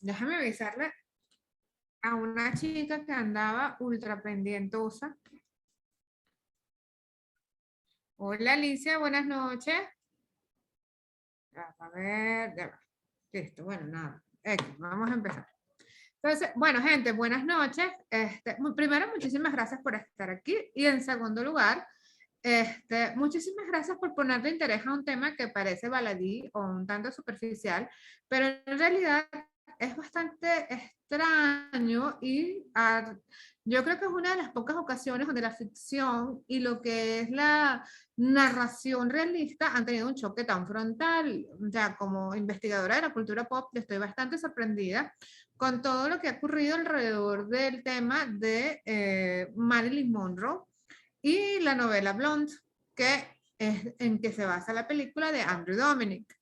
Déjame avisarle a una chica que andaba ultra pendientosa. Hola Alicia, buenas noches. A ver, ya va. Listo, bueno, nada. Vamos a empezar. Entonces, bueno, gente, buenas noches. Primero, muchísimas gracias por estar aquí. Y en segundo lugar, muchísimas gracias por ponerle interés a un tema que parece baladí o un tanto superficial, pero en realidad es bastante extraño y yo creo que es una de las pocas ocasiones donde la ficción y lo que es la narración realista han tenido un choque tan frontal. Ya como investigadora de la cultura pop, estoy bastante sorprendida con todo lo que ha ocurrido alrededor del tema de Marilyn Monroe y la novela Blonde, que es en que se basa la película de Andrew Dominik.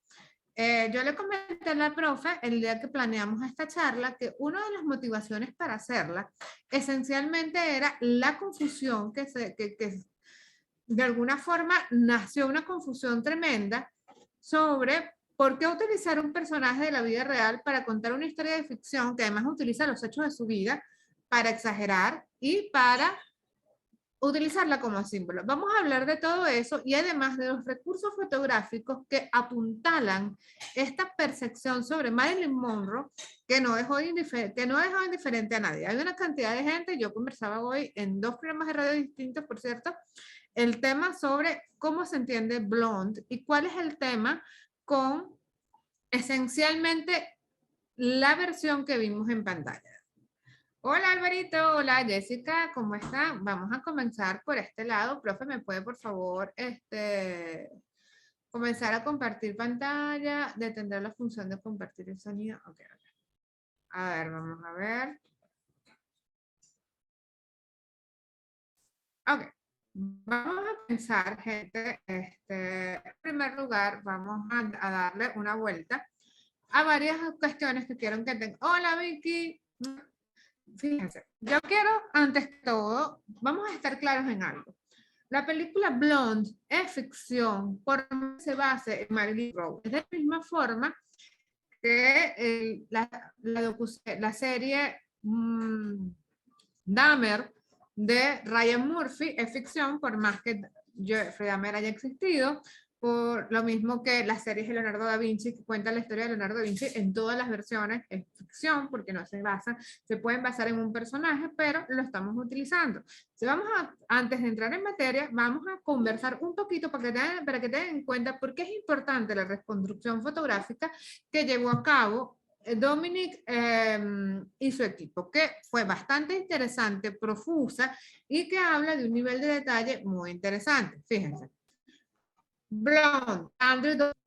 Yo le comenté a la profe el día que planeamos esta charla que una de las motivaciones para hacerla esencialmente era la confusión que de alguna forma nació una confusión tremenda sobre por qué utilizar un personaje de la vida real para contar una historia de ficción que además utiliza los hechos de su vida para exagerar y para utilizarla como símbolo. Vamos a hablar de todo eso y además de los recursos fotográficos que apuntalan esta percepción sobre Marilyn Monroe que no dejó indiferente a nadie. Hay una cantidad de gente, yo conversaba hoy en 2 programas de radio distintos, por cierto, el tema sobre cómo se entiende Blonde y cuál es el tema con esencialmente la versión que vimos en pantalla. Hola Alvarito, hola Jessica, ¿cómo están? Vamos a comenzar por este lado. Profe, ¿me puede por favor comenzar a compartir pantalla, detender la función de compartir el sonido? Ok. A ver, vamos a ver. Ok, vamos a pensar, gente, en primer lugar, vamos a darle una vuelta a varias cuestiones que quiero que tengan. Hola Vicky. Fíjense, yo quiero, antes que todo, vamos a estar claros en algo. La película Blonde es ficción, por se base en Marilyn Monroe. Es de la misma forma que la serie Dahmer de Ryan Murphy es ficción, por más que Jeffrey Dahmer haya existido, por lo mismo que las series de Leonardo da Vinci, que cuentan la historia de Leonardo da Vinci en todas las versiones, es ficción, porque no se basan, se pueden basar en un personaje, pero lo estamos utilizando. Si vamos antes de entrar en materia, vamos a conversar un poquito para que tengan en cuenta por qué es importante la reconstrucción fotográfica que llevó a cabo Dominik y su equipo, que fue bastante interesante, profusa y que habla de un nivel de detalle muy interesante. Fíjense. Blonde,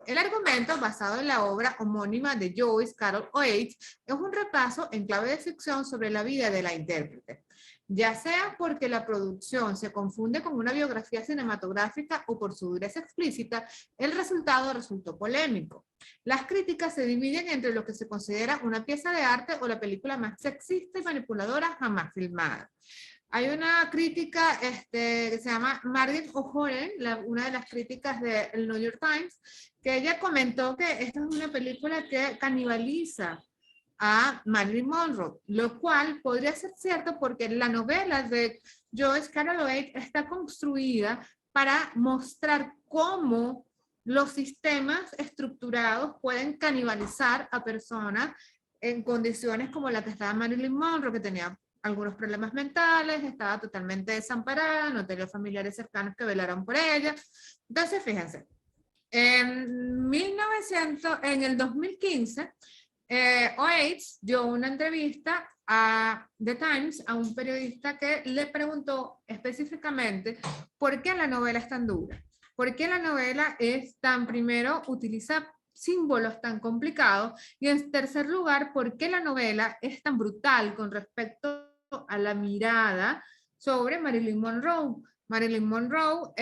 el argumento basado en la obra homónima de Joyce Carol Oates es un repaso en clave de ficción sobre la vida de la intérprete, ya sea porque la producción se confunde con una biografía cinematográfica o por su dureza explícita, el resultado resultó polémico. Las críticas se dividen entre lo que se considera una pieza de arte o la película más sexista y manipuladora jamás filmada. Hay una crítica que se llama Margaret O'Horen, una de las críticas del New York Times, que ella comentó que esta es una película que canibaliza a Marilyn Monroe, lo cual podría ser cierto porque la novela de Joyce Carol Oates está construida para mostrar cómo los sistemas estructurados pueden canibalizar a personas en condiciones como la que estaba Marilyn Monroe, que tenía algunos problemas mentales, estaba totalmente desamparada, no tenía familiares cercanos que velaran por ella. Entonces, fíjense, en el 2015, Oates dio una entrevista a The Times, a un periodista que le preguntó específicamente por qué la novela es tan dura, por qué la novela es tan, primero, utiliza símbolos tan complicados y en tercer lugar, por qué la novela es tan brutal con respecto a la mirada sobre Marilyn Monroe. Marilyn Monroe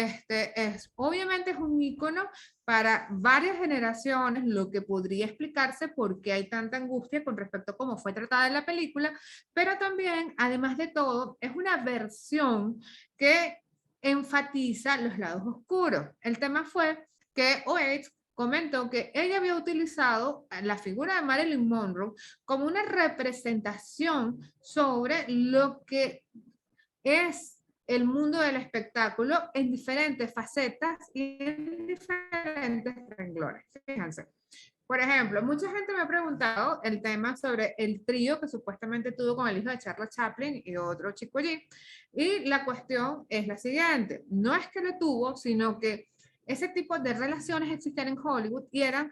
obviamente es un ícono para varias generaciones, lo que podría explicarse por qué hay tanta angustia con respecto a cómo fue tratada en la película, pero también, además de todo, es una versión que enfatiza los lados oscuros. El tema fue que Oates comentó que ella había utilizado la figura de Marilyn Monroe como una representación sobre lo que es el mundo del espectáculo en diferentes facetas y en diferentes renglones. Fíjense. Por ejemplo, mucha gente me ha preguntado el tema sobre el trío que supuestamente tuvo con el hijo de Charles Chaplin y otro chico allí. Y la cuestión es la siguiente. No es que lo tuvo, sino que ese tipo de relaciones existían en Hollywood y eran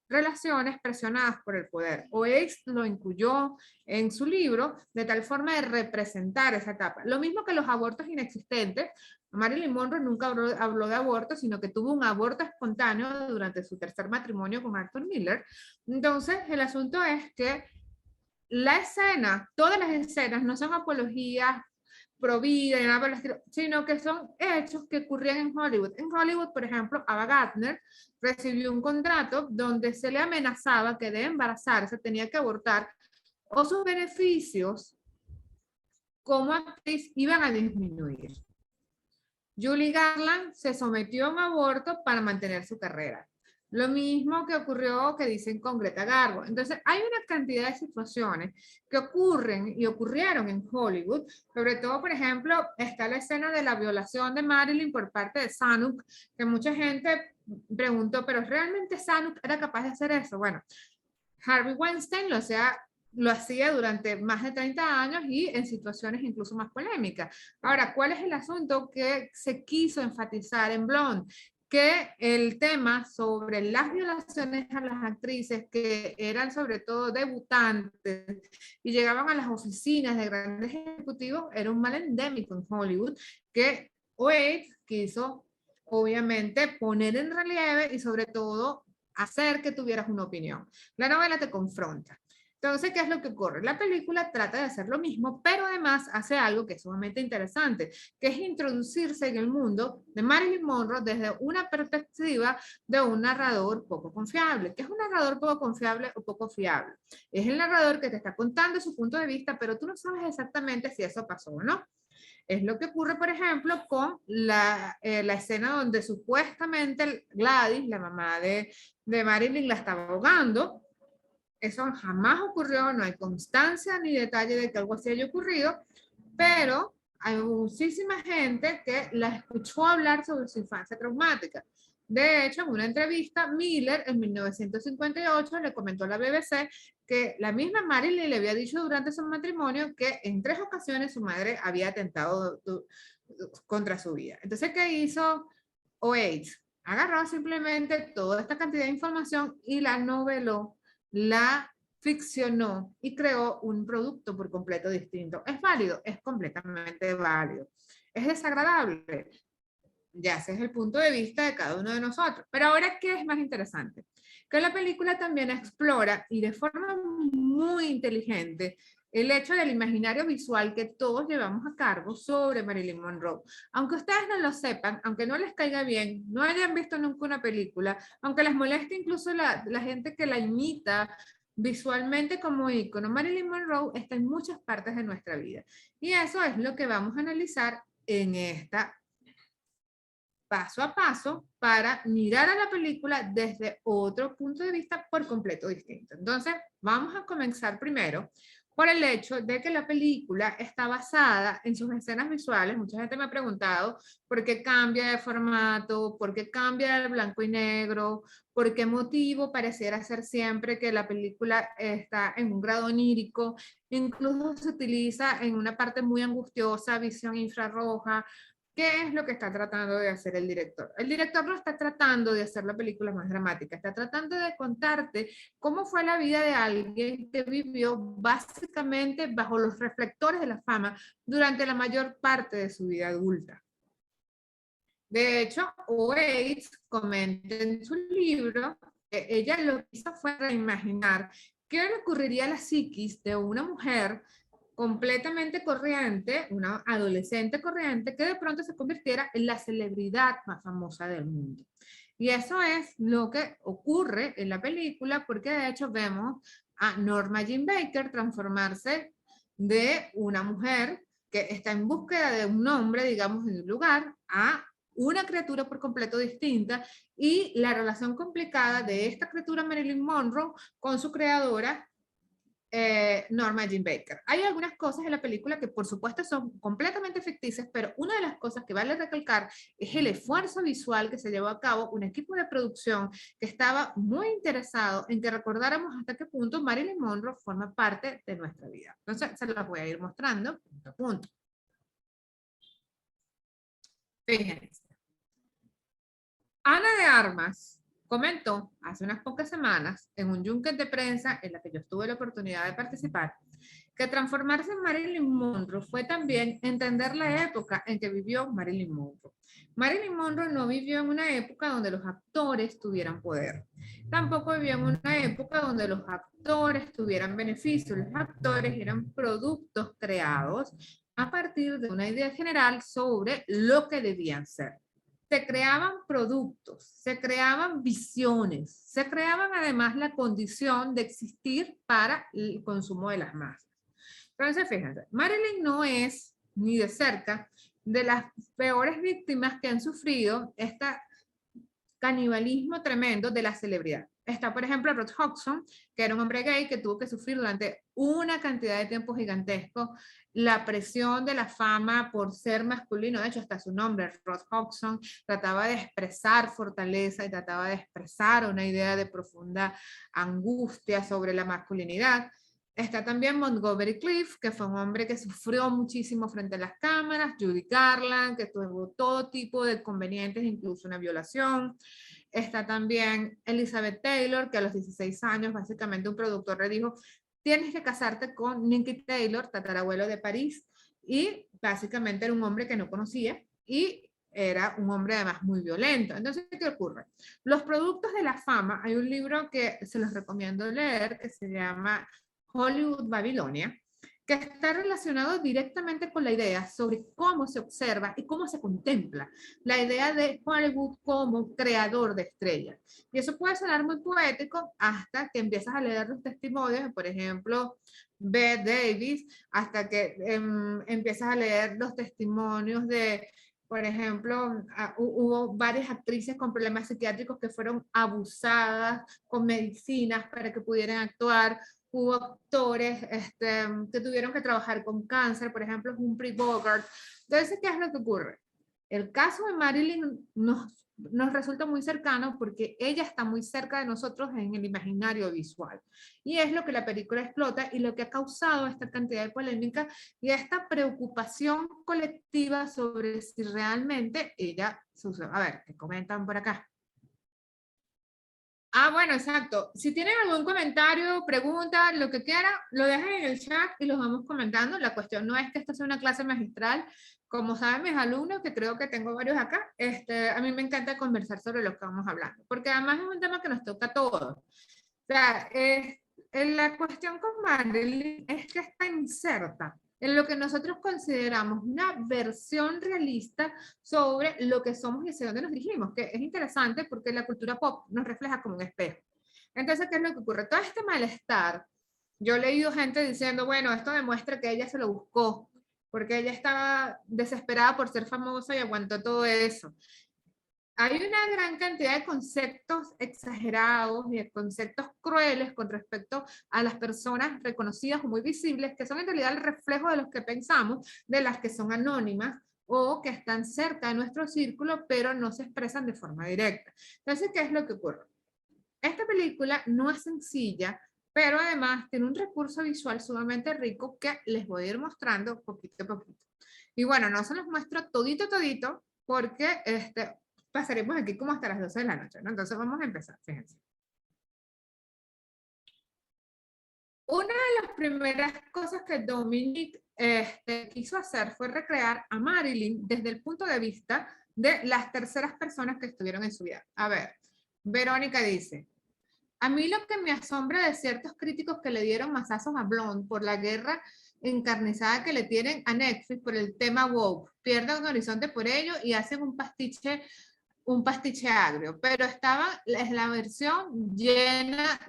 relaciones presionadas por el poder. Oates lo incluyó en su libro de tal forma de representar esa etapa. Lo mismo que los abortos inexistentes. Marilyn Monroe nunca habló de aborto, sino que tuvo un aborto espontáneo durante su tercer matrimonio con Arthur Miller. Entonces, el asunto es que la escena, todas las escenas no son apologías pro vida, nada por el estilo, sino que son hechos que ocurrían en Hollywood. En Hollywood, por ejemplo, Ava Gardner recibió un contrato donde se le amenazaba que de embarazarse tenía que abortar o sus beneficios como actriz iban a disminuir. Julie Garland se sometió a un aborto para mantener su carrera. Lo mismo que ocurrió, que dicen con Greta Garbo. Entonces, hay una cantidad de situaciones que ocurren y ocurrieron en Hollywood. Sobre todo, por ejemplo, está la escena de la violación de Marilyn por parte de Zanuck, que mucha gente preguntó, ¿pero realmente Zanuck era capaz de hacer eso? Bueno, Harvey Weinstein lo hacía durante más de 30 años y en situaciones incluso más polémicas. Ahora, ¿cuál es el asunto que se quiso enfatizar en Blonde? Que el tema sobre las violaciones a las actrices que eran sobre todo debutantes y llegaban a las oficinas de grandes ejecutivos era un mal endémico en Hollywood que Wade quiso obviamente poner en relieve y sobre todo hacer que tuvieras una opinión. La novela te confronta. Entonces, ¿qué es lo que ocurre? La película trata de hacer lo mismo, pero además hace algo que es sumamente interesante, que es introducirse en el mundo de Marilyn Monroe desde una perspectiva de un narrador poco confiable. ¿Qué es un narrador poco confiable o poco fiable? Es el narrador que te está contando su punto de vista, pero tú no sabes exactamente si eso pasó o no. Es lo que ocurre, por ejemplo, con la escena donde supuestamente Gladys, la mamá de Marilyn, la estaba ahogando. Eso jamás ocurrió, no hay constancia ni detalle de que algo así haya ocurrido, pero hay muchísima gente que la escuchó hablar sobre su infancia traumática. De hecho, en una entrevista, Miller en 1958 le comentó a la BBC que la misma Marilyn le había dicho durante su matrimonio que en 3 ocasiones su madre había atentado contra su vida. Entonces, ¿qué hizo Oates? Agarró simplemente toda esta cantidad de información y la noveló, la ficcionó y creó un producto por completo distinto. ¿Es válido? Es completamente válido. ¿Es desagradable? Ya ese es el punto de vista de cada uno de nosotros. Pero ahora, ¿qué es más interesante? Que la película también explora y de forma muy inteligente el hecho del imaginario visual que todos llevamos a cargo sobre Marilyn Monroe. Aunque ustedes no lo sepan, aunque no les caiga bien, no hayan visto nunca una película, aunque les moleste incluso la gente que la imita visualmente como ícono, Marilyn Monroe está en muchas partes de nuestra vida. Y eso es lo que vamos a analizar en esta paso a paso para mirar a la película desde otro punto de vista por completo distinto. Entonces, vamos a comenzar primero por el hecho de que la película está basada en sus escenas visuales. Mucha gente me ha preguntado por qué cambia de formato, por qué cambia de blanco y negro, por qué motivo pareciera ser siempre que la película está en un grado onírico, incluso se utiliza en una parte muy angustiosa, visión infrarroja. ¿Qué es lo que está tratando de hacer el director? El director no está tratando de hacer la película más dramática, está tratando de contarte cómo fue la vida de alguien que vivió básicamente bajo los reflectores de la fama durante la mayor parte de su vida adulta. De hecho, Oates comenta en su libro que ella lo que hizo fue reimaginar qué le ocurriría a la psiquis de una mujer completamente corriente, una adolescente corriente, que de pronto se convirtiera en la celebridad más famosa del mundo. Y eso es lo que ocurre en la película, porque de hecho vemos a Norma Jean Baker transformarse de una mujer que está en búsqueda de un hombre, digamos, en un lugar, a una criatura por completo distinta y la relación complicada de esta criatura Marilyn Monroe con su creadora Norma Jean Baker. Hay algunas cosas en la película que por supuesto son completamente ficticias, pero una de las cosas que vale recalcar es el esfuerzo visual que se llevó a cabo un equipo de producción que estaba muy interesado en que recordáramos hasta qué punto Marilyn Monroe forma parte de nuestra vida. Entonces se los voy a ir mostrando punto a punto. Fíjense. Ana de Armas comentó hace unas pocas semanas en un junket de prensa en la que yo tuve la oportunidad de participar, que transformarse en Marilyn Monroe fue también entender la época en que vivió Marilyn Monroe. Marilyn Monroe no vivió en una época donde los actores tuvieran poder. Tampoco vivió en una época donde los actores tuvieran beneficios. Los actores eran productos creados a partir de una idea general sobre lo que debían ser. Se creaban productos, se creaban visiones, se creaban además la condición de existir para el consumo de las masas. Entonces, fíjense, Marilyn no es ni de cerca de las peores víctimas que han sufrido este canibalismo tremendo de la celebridad. Está, por ejemplo, Rod Hudson, que era un hombre gay que tuvo que sufrir durante una cantidad de tiempo gigantesco la presión de la fama por ser masculino. De hecho, hasta su nombre, Rod Hudson, trataba de expresar fortaleza y trataba de expresar una idea de profunda angustia sobre la masculinidad. Está también Montgomery Clift, que fue un hombre que sufrió muchísimo frente a las cámaras, Judy Garland, que tuvo todo tipo de inconvenientes, incluso una violación. Está también Elizabeth Taylor, que a los 16 años básicamente un productor le dijo, tienes que casarte con Nicky Taylor, tatarabuelo de París, y básicamente era un hombre que no conocía y era un hombre además muy violento. Entonces, ¿qué ocurre? Los productos de la fama, hay un libro que se los recomiendo leer que se llama Hollywood Babilonia, que está relacionado directamente con la idea sobre cómo se observa y cómo se contempla la idea de Hollywood como creador de estrellas. Y eso puede sonar muy poético hasta que empiezas a leer los testimonios, por ejemplo, Bette Davis, hasta que empiezas a leer los testimonios de, por ejemplo, hubo varias actrices con problemas psiquiátricos que fueron abusadas con medicinas para que pudieran actuar. Hubo actores que tuvieron que trabajar con cáncer, por ejemplo, Humphrey Bogart. Entonces, ¿qué es lo que ocurre? El caso de Marilyn nos resulta muy cercano porque ella está muy cerca de nosotros en el imaginario visual. Y es lo que la película explota y lo que ha causado esta cantidad de polémica y esta preocupación colectiva sobre si realmente ella sucedió. A ver, ¿qué comentan por acá? Ah, bueno, exacto. Si tienen algún comentario, pregunta, lo que quieran, lo dejan en el chat y los vamos comentando. La cuestión no es que esto sea una clase magistral. Como saben mis alumnos, que creo que tengo varios acá, a mí me encanta conversar sobre lo que vamos hablando, porque además es un tema que nos toca a todos. O sea, la cuestión con Marilyn es que está inserta en lo que nosotros consideramos una versión realista sobre lo que somos y hacia dónde nos dirigimos, que es interesante porque la cultura pop nos refleja como un espejo. Entonces, ¿qué es lo que ocurre? Todo este malestar, yo he leído gente diciendo, bueno, esto demuestra que ella se lo buscó, porque ella estaba desesperada por ser famosa y aguantó todo eso. Hay una gran cantidad de conceptos exagerados y de conceptos crueles con respecto a las personas reconocidas o muy visibles, que son en realidad el reflejo de los que pensamos, de las que son anónimas o que están cerca de nuestro círculo, pero no se expresan de forma directa. Entonces, ¿qué es lo que ocurre? Esta película no es sencilla, pero además tiene un recurso visual sumamente rico que les voy a ir mostrando poquito a poquito. Y bueno, no se los muestro todito, porque pasaremos aquí como hasta las 12 de la noche, ¿no? Entonces vamos a empezar, fíjense. Una de las primeras cosas que Dominic quiso hacer fue recrear a Marilyn desde el punto de vista de las terceras personas que estuvieron en su vida. A ver, Verónica dice, a mí lo que me asombra de ciertos críticos que le dieron masazos a Blonde por la guerra encarnizada que le tienen a Netflix por el tema woke, pierden un horizonte por ello y hacen un pastiche agrio, pero estaba la versión llena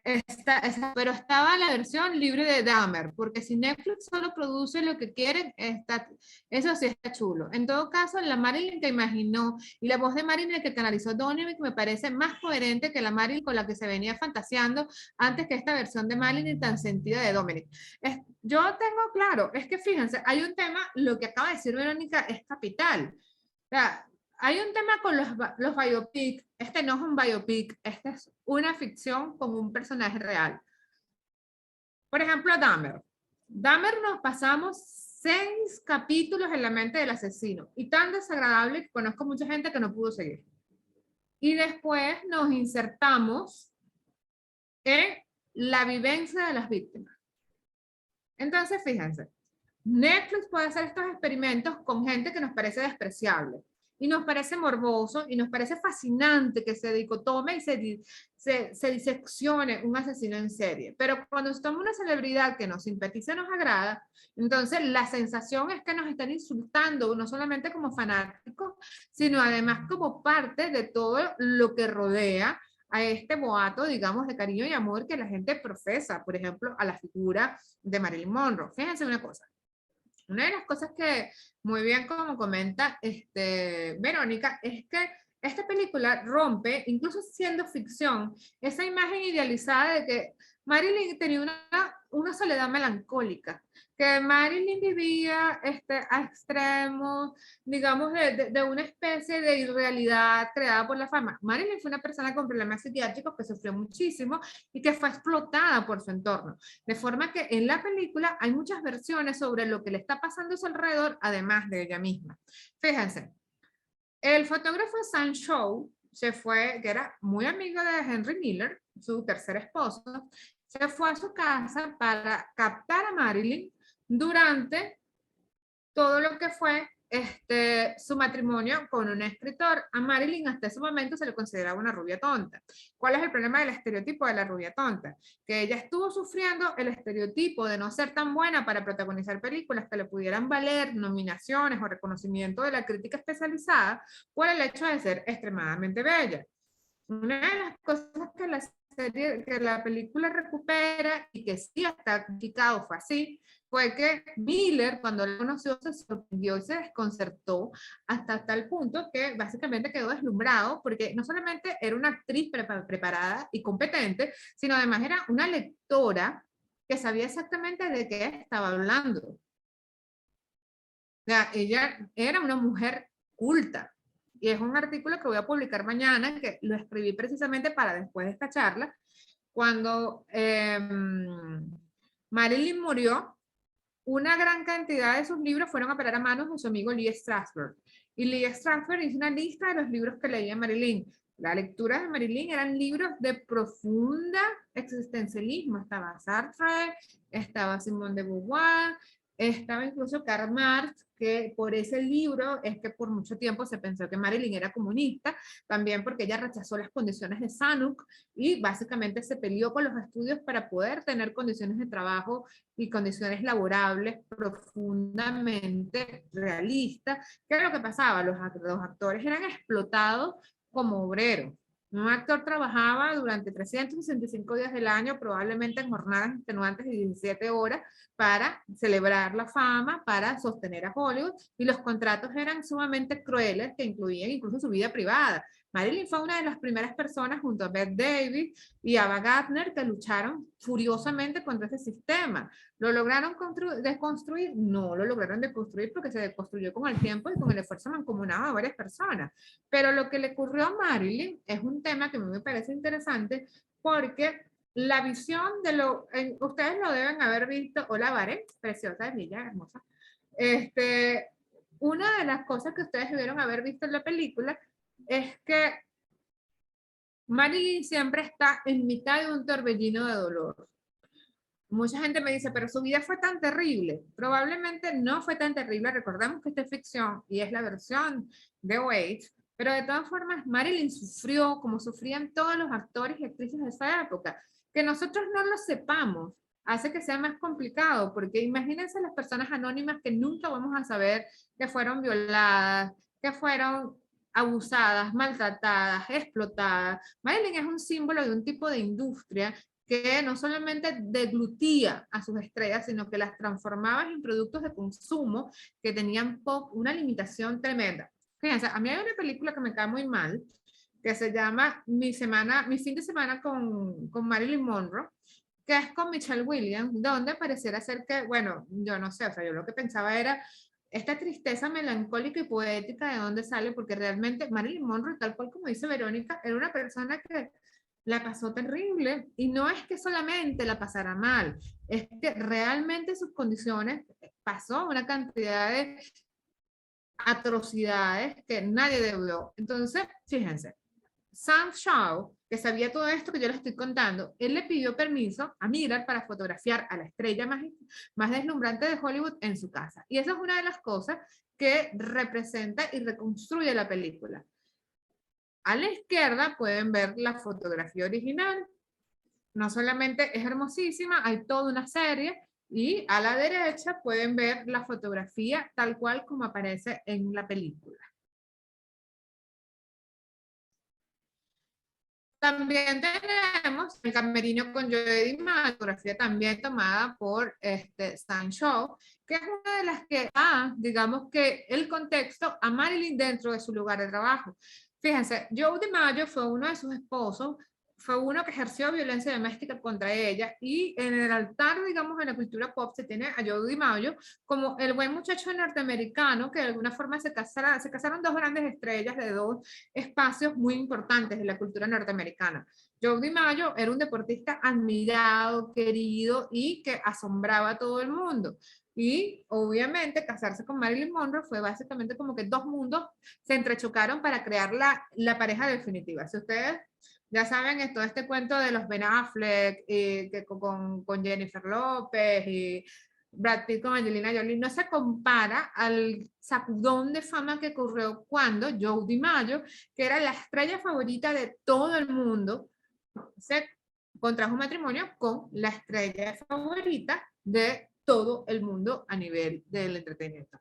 Pero estaba la versión libre de Dahmer, porque si Netflix solo produce lo que quieren, eso sí está chulo. En todo caso, la Marilyn que imaginó y la voz de Marilyn que canalizó Donovan me parece más coherente que la Marilyn con la que se venía fantaseando antes que esta versión de Marilyn tan sentida de Dominic. Yo tengo claro, es que fíjense, hay un tema, lo que acaba de decir Verónica es capital. O sea, hay un tema con los biopic. Este no es un biopic, este es una ficción con un personaje real. Por ejemplo, Dahmer. Dahmer nos pasamos 6 capítulos en la mente del asesino y tan desagradable que conozco mucha gente que no pudo seguir. Y después nos insertamos en la vivencia de las víctimas. Entonces, fíjense, Netflix puede hacer estos experimentos con gente que nos parece despreciable y nos parece morboso y nos parece fascinante que se dicotome y se diseccione un asesino en serie. Pero cuando se toma una celebridad que nos simpatiza y nos agrada, entonces la sensación es que nos están insultando, no solamente como fanáticos, sino además como parte de todo lo que rodea a este boato, digamos, de cariño y amor que la gente profesa, por ejemplo, a la figura de Marilyn Monroe. Fíjense una cosa. Una de las cosas que muy bien como comenta Verónica es que esta película rompe, incluso siendo ficción, esa imagen idealizada de que Marilyn tenía una soledad melancólica, que Marilyn vivía a extremos, digamos, de una especie de irrealidad creada por la fama. Marilyn fue una persona con problemas psiquiátricos que sufrió muchísimo y que fue explotada por su entorno. De forma que en la película hay muchas versiones sobre lo que le está pasando a su alrededor, además de ella misma. Fíjense, el fotógrafo Sam Shaw se fue, que era muy amigo de Henry Miller, su tercer esposo, se fue a su casa para captar a Marilyn durante todo lo que fue su matrimonio con un escritor. A Marilyn hasta ese momento se le consideraba una rubia tonta. ¿Cuál es el problema del estereotipo de la rubia tonta? Que ella estuvo sufriendo el estereotipo de no ser tan buena para protagonizar películas que le pudieran valer nominaciones o reconocimiento de la crítica especializada por el hecho de ser extremadamente bella. Una de las cosas que la película recupera y que sí está criticado fue así, fue que Miller cuando lo conoció se sorprendió y se desconcertó hasta tal punto que básicamente quedó deslumbrado porque no solamente era una actriz preparada y competente, sino además era una lectora que sabía exactamente de qué estaba hablando. O sea, ella era una mujer culta. Y es un artículo que voy a publicar mañana, que lo escribí precisamente para después de esta charla, cuando Marilyn murió, una gran cantidad de sus libros fueron a parar a manos de su amigo Lee Strasberg. Y Lee Strasberg hizo una lista de los libros que leía Marilyn. Las lecturas de Marilyn eran libros de profunda existencialismo. Estaba Sartre, estaba Simone de Beauvoir, estaba incluso Karl Marx, que por ese libro es que por mucho tiempo se pensó que Marilyn era comunista, también porque ella rechazó las condiciones de Sanuk y básicamente se peleó con los estudios para poder tener condiciones de trabajo y condiciones laborables profundamente realistas. ¿Qué era lo que pasaba? Los actores eran explotados como obreros. Un actor trabajaba durante 365 días del año, probablemente en jornadas extenuantes de 17 horas, para celebrar la fama, para sostener a Hollywood, y los contratos eran sumamente crueles, que incluían incluso su vida privada. Marilyn fue una de las primeras personas, junto a Bette Davis y Ava Gardner, que lucharon furiosamente contra ese sistema. ¿Lo lograron desconstruir? No lo lograron desconstruir porque se deconstruyó con el tiempo y con el esfuerzo mancomunado de varias personas. Pero lo que le ocurrió a Marilyn es un tema que a mí me parece interesante porque la visión de ustedes lo deben haber visto, hola Vare, preciosa, Emilia, hermosa. Una de las cosas que ustedes debieron haber visto en la película es que Marilyn siempre está en mitad de un torbellino de dolor. Mucha gente me dice, pero su vida fue tan terrible. Probablemente no fue tan terrible. Recordemos que esta es ficción y es la versión de Waits, pero de todas formas Marilyn sufrió como sufrían todos los actores y actrices de esa época. Que nosotros no lo sepamos hace que sea más complicado, porque imagínense las personas anónimas que nunca vamos a saber que fueron violadas, que fueron abusadas, maltratadas, explotadas. Marilyn es un símbolo de un tipo de industria que no solamente deglutía a sus estrellas, sino que las transformaba en productos de consumo que tenían una limitación tremenda. Fíjense, a mí hay una película que me cae muy mal, que se llama Mi fin de semana con Marilyn Monroe, que es con Michelle Williams, donde pareciera ser que, bueno, yo no sé, o sea, yo lo que pensaba era esta tristeza melancólica y poética de dónde sale, porque realmente Marilyn Monroe, tal cual como dice Verónica, era una persona que la pasó terrible y no es que solamente la pasara mal, es que realmente sus condiciones pasó una cantidad de atrocidades que nadie debió. Entonces, fíjense, Sam Shaw, que sabía todo esto que yo les estoy contando, él le pidió permiso a Miller para fotografiar a la estrella más deslumbrante de Hollywood en su casa. Y esa es una de las cosas que representa y reconstruye la película. A la izquierda pueden ver la fotografía original. No solamente es hermosísima, hay toda una serie. Y a la derecha pueden ver la fotografía tal cual como aparece en la película. También tenemos el camerino con Joe DiMaggio, fotografía también tomada por Stan Shaw, que es una de las que da, digamos que el contexto a Marilyn dentro de su lugar de trabajo. Fíjense, Joe DiMaggio fue uno de sus esposos, fue uno que ejerció violencia doméstica contra ella y en el altar, digamos, en la cultura pop se tiene a Joe DiMaggio como el buen muchacho norteamericano que de alguna forma se casaron dos grandes estrellas de dos espacios muy importantes de la cultura norteamericana. Joe DiMaggio era un deportista admirado, querido y que asombraba a todo el mundo. Y obviamente casarse con Marilyn Monroe fue básicamente como que dos mundos se entrechocaron para crear la pareja definitiva. Si ustedes ya saben, todo este cuento de los Ben Affleck que con Jennifer López y Brad Pitt con Angelina Jolie no se compara al sacudón de fama que ocurrió cuando Joe DiMaggio, que era la estrella favorita de todo el mundo, se contrajo matrimonio con la estrella favorita de todo el mundo a nivel del entretenimiento.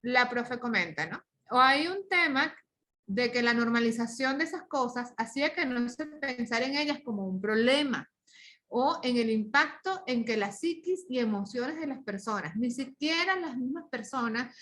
La profe comenta, ¿no? O hay un tema de que la normalización de esas cosas hacía que no se pensara en ellas como un problema o en el impacto en que la psiquis y emociones de las personas, ni siquiera las mismas personas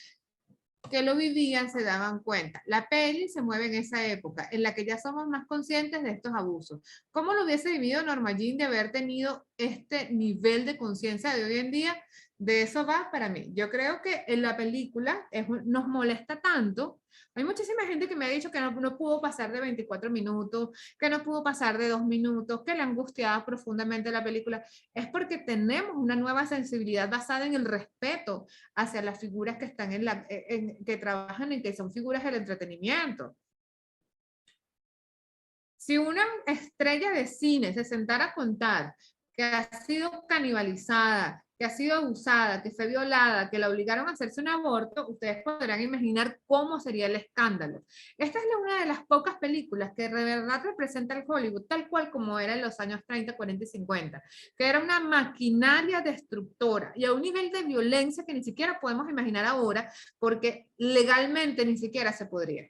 que lo vivían se daban cuenta. La peli se mueve en esa época, en la que ya somos más conscientes de estos abusos. ¿Cómo lo hubiese vivido Norma Jean de haber tenido este nivel de conciencia de hoy en día? De eso va para mí. Yo creo que en la película nos molesta tanto. Hay muchísima gente que me ha dicho que no pudo pasar de 24 minutos, que no pudo pasar de 2 minutos, que le angustiaba profundamente la película. Es porque tenemos una nueva sensibilidad basada en el respeto hacia las figuras que están que trabajan en que son figuras del entretenimiento. Si una estrella de cine se sentara a contar que ha sido canibalizada, que ha sido abusada, que fue violada, que la obligaron a hacerse un aborto, ustedes podrán imaginar cómo sería el escándalo. Esta es una de las pocas películas que de verdad representa el Hollywood tal cual como era en los años 30, 40 y 50, que era una maquinaria destructora y a un nivel de violencia que ni siquiera podemos imaginar ahora porque legalmente ni siquiera se podría.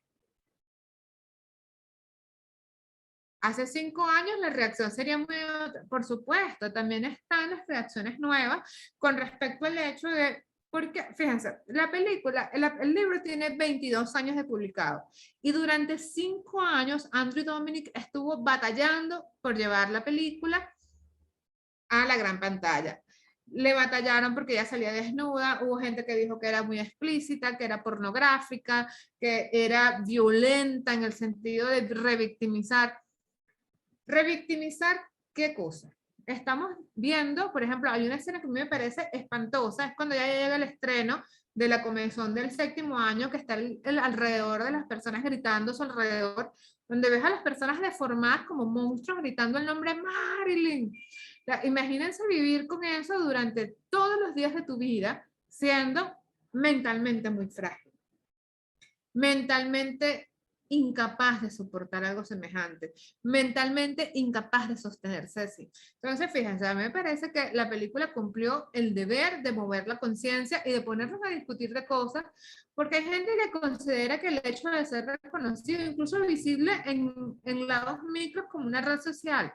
Hace 5 años la reacción sería muy otra. Por supuesto, también están las reacciones nuevas con respecto al hecho de, porque fíjense, la película, el libro tiene 22 años de publicado y durante 5 años Andrew Dominic estuvo batallando por llevar la película a la gran pantalla. Le batallaron porque ella salía desnuda, hubo gente que dijo que era muy explícita, que era pornográfica, que era violenta en el sentido de revictimizar. Revictimizar, ¿qué cosa? Estamos viendo, por ejemplo, hay una escena que a mí me parece espantosa, es cuando ya llega el estreno de la convención del 7º año, que está alrededor de las personas gritando a su alrededor, donde ves a las personas deformadas como monstruos gritando el nombre Marilyn. Imagínense vivir con eso durante todos los días de tu vida, siendo mentalmente muy frágil, mentalmente incapaz de soportar algo semejante, mentalmente incapaz de sostenerse así. Entonces, fíjense, a mí me parece que la película cumplió el deber de mover la conciencia y de ponernos a discutir de cosas, porque hay gente que considera que el hecho de ser reconocido, incluso visible en lados micros como una red social,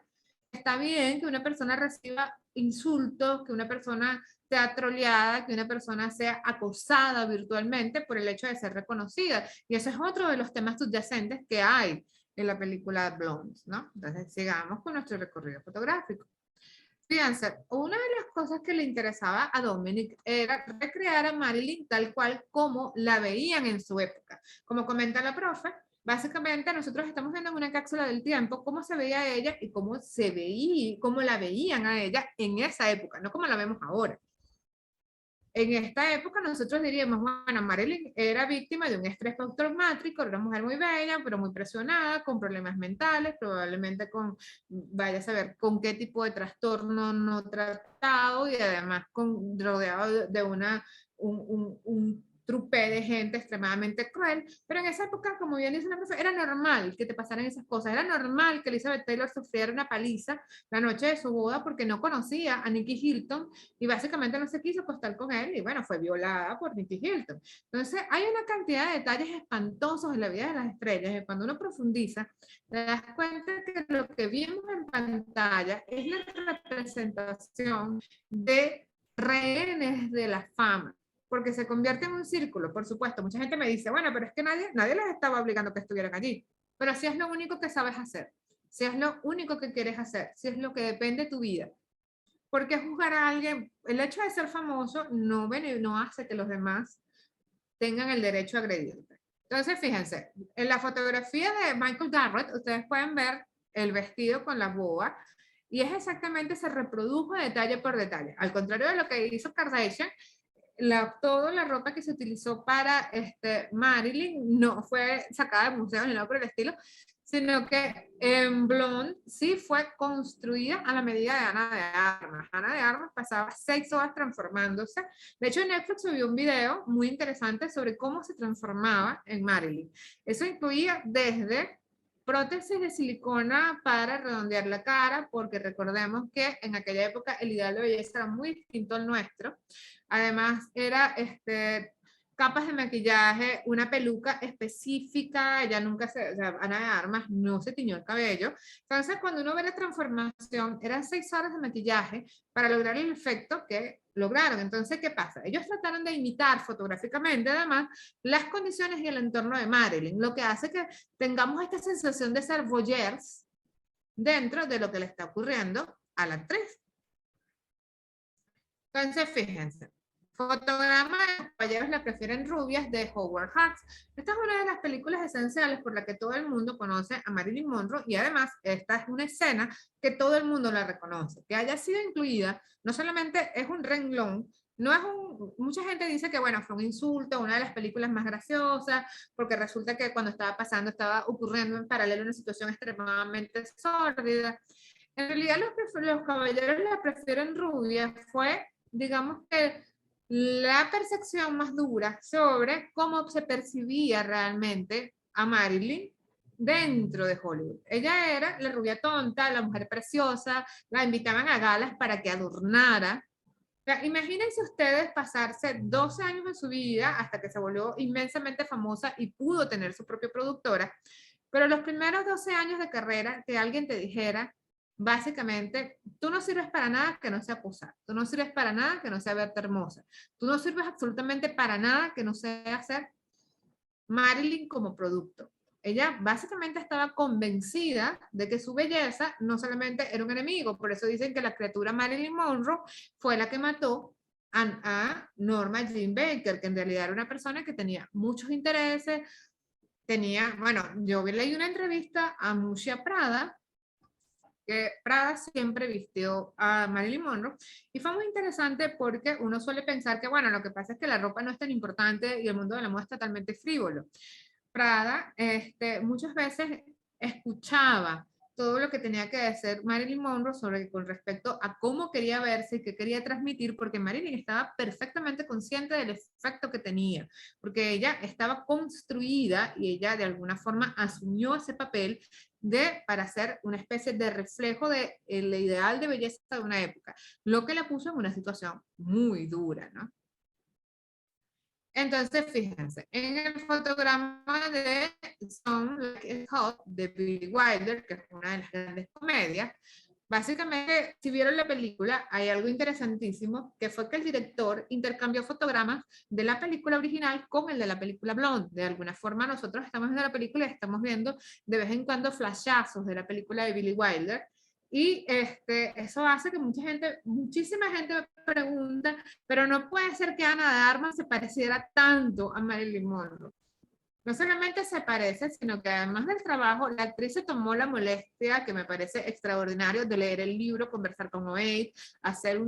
está bien que una persona reciba insultos, que una persona sea troleada, que una persona sea acosada virtualmente por el hecho de ser reconocida. Y ese es otro de los temas subyacentes que hay en la película Blonde, ¿no? Entonces, sigamos con nuestro recorrido fotográfico. Fíjense, una de las cosas que le interesaba a Dominic era recrear a Marilyn tal cual como la veían en su época. Como comenta la profe, básicamente nosotros estamos viendo en una cápsula del tiempo cómo se veía ella y cómo se veía, cómo la veían a ella en esa época, no como la vemos ahora. En esta época nosotros diríamos, bueno, Marilyn era víctima de un estrés postraumático, era una mujer muy bella, pero muy presionada, con problemas mentales, probablemente con, vaya a saber, con qué tipo de trastorno no tratado y además rodeado de un trupé de gente extremadamente cruel, pero en esa época, como bien dice la profesora, era normal que te pasaran esas cosas, era normal que Elizabeth Taylor sufriera una paliza la noche de su boda porque no conocía a Nicky Hilton y básicamente no se quiso acostar con él y bueno, fue violada por Nicky Hilton. Entonces, hay una cantidad de detalles espantosos en la vida de las estrellas y cuando uno profundiza, te das cuenta que lo que vimos en pantalla es la representación de rehenes de la fama porque se convierte en un círculo, por supuesto. Mucha gente me dice, bueno, pero es que nadie les estaba obligando que estuvieran allí. Pero si es lo único que sabes hacer, si es lo único que quieres hacer, si es lo que depende de tu vida, ¿por qué juzgar a alguien? El hecho de ser famoso no hace que los demás tengan el derecho a agredirte. Entonces, fíjense, en la fotografía de Michael Garrett, ustedes pueden ver el vestido con la boa y es exactamente, se reprodujo detalle por detalle. Al contrario de lo que hizo Kardashian, toda la ropa que se utilizó para Marilyn no fue sacada de museos ni nada por el estilo, sino que en Blonde sí fue construida a la medida de Ana de Armas. Ana de Armas pasaba 6 horas transformándose. De hecho, en Netflix subió un video muy interesante sobre cómo se transformaba en Marilyn. Eso incluía desde prótesis de silicona para redondear la cara, porque recordemos que en aquella época el ideal de belleza era muy distinto al nuestro. Además, era capas de maquillaje, una peluca específica, ella nunca se, o sea, Ana de Armas no se tiñó el cabello. Entonces, cuando uno ve la transformación, eran 6 horas de maquillaje para lograr el efecto que lograron. Entonces, ¿qué pasa? Ellos trataron de imitar fotográficamente, además, las condiciones y el entorno de Marilyn, lo que hace que tengamos esta sensación de ser voyeurs dentro de lo que le está ocurriendo a la actriz. Entonces, fíjense, fotograma de los caballeros la prefieren rubias de Howard Hawks. Esta es una de las películas esenciales por la que todo el mundo conoce a Marilyn Monroe y además esta es una escena que todo el mundo la reconoce. Que haya sido incluida, no solamente es un renglón, no es mucha gente dice que bueno, fue un insulto, una de las películas más graciosas, porque resulta que cuando estaba pasando estaba ocurriendo en paralelo una situación extremadamente sórdida. En realidad los caballeros la prefieren rubia fue digamos que la percepción más dura sobre cómo se percibía realmente a Marilyn dentro de Hollywood. Ella era la rubia tonta, la mujer preciosa, la invitaban a galas para que adornara. O sea, imagínense ustedes pasarse 12 años de su vida hasta que se volvió inmensamente famosa y pudo tener su propia productora, pero los primeros 12 años de carrera que alguien te dijera, básicamente, tú no sirves para nada que no sea posar, tú no sirves para nada que no sea verte hermosa, tú no sirves absolutamente para nada que no sea ser Marilyn como producto. Ella básicamente estaba convencida de que su belleza no solamente era un enemigo, por eso dicen que la criatura Marilyn Monroe fue la que mató a Norma Jean Baker, que en realidad era una persona que tenía muchos intereses, tenía, bueno, yo leí una entrevista a Musha Prada, que Prada siempre vistió a Marilyn Monroe y fue muy interesante porque uno suele pensar que, bueno, lo que pasa es que la ropa no es tan importante y el mundo de la moda es totalmente frívolo. Prada muchas veces escuchaba todo lo que tenía que decir Marilyn Monroe sobre, con respecto a cómo quería verse y qué quería transmitir, porque Marilyn estaba perfectamente consciente del efecto que tenía, porque ella estaba construida y ella de alguna forma asumió ese papel para ser una especie de reflejo del ideal de belleza de una época, lo que la puso en una situación muy dura, ¿no? Entonces, fíjense, en el fotograma de Some Like It Hot de Billy Wilder, que es una de las grandes comedias, Básicamente, si vieron la película, hay algo interesantísimo, que fue que el director intercambió fotogramas de la película original con el de la película Blonde. De alguna forma, nosotros estamos viendo la película y estamos viendo de vez en cuando flashazos de la película de Billy Wilder. Y eso hace que muchísima gente me pregunta, pero no puede ser que Ana de Armas se pareciera tanto a Marilyn Monroe. No solamente se parece, sino que además del trabajo, la actriz se tomó la molestia, que me parece extraordinario, de leer el libro, conversar con Oates, hacer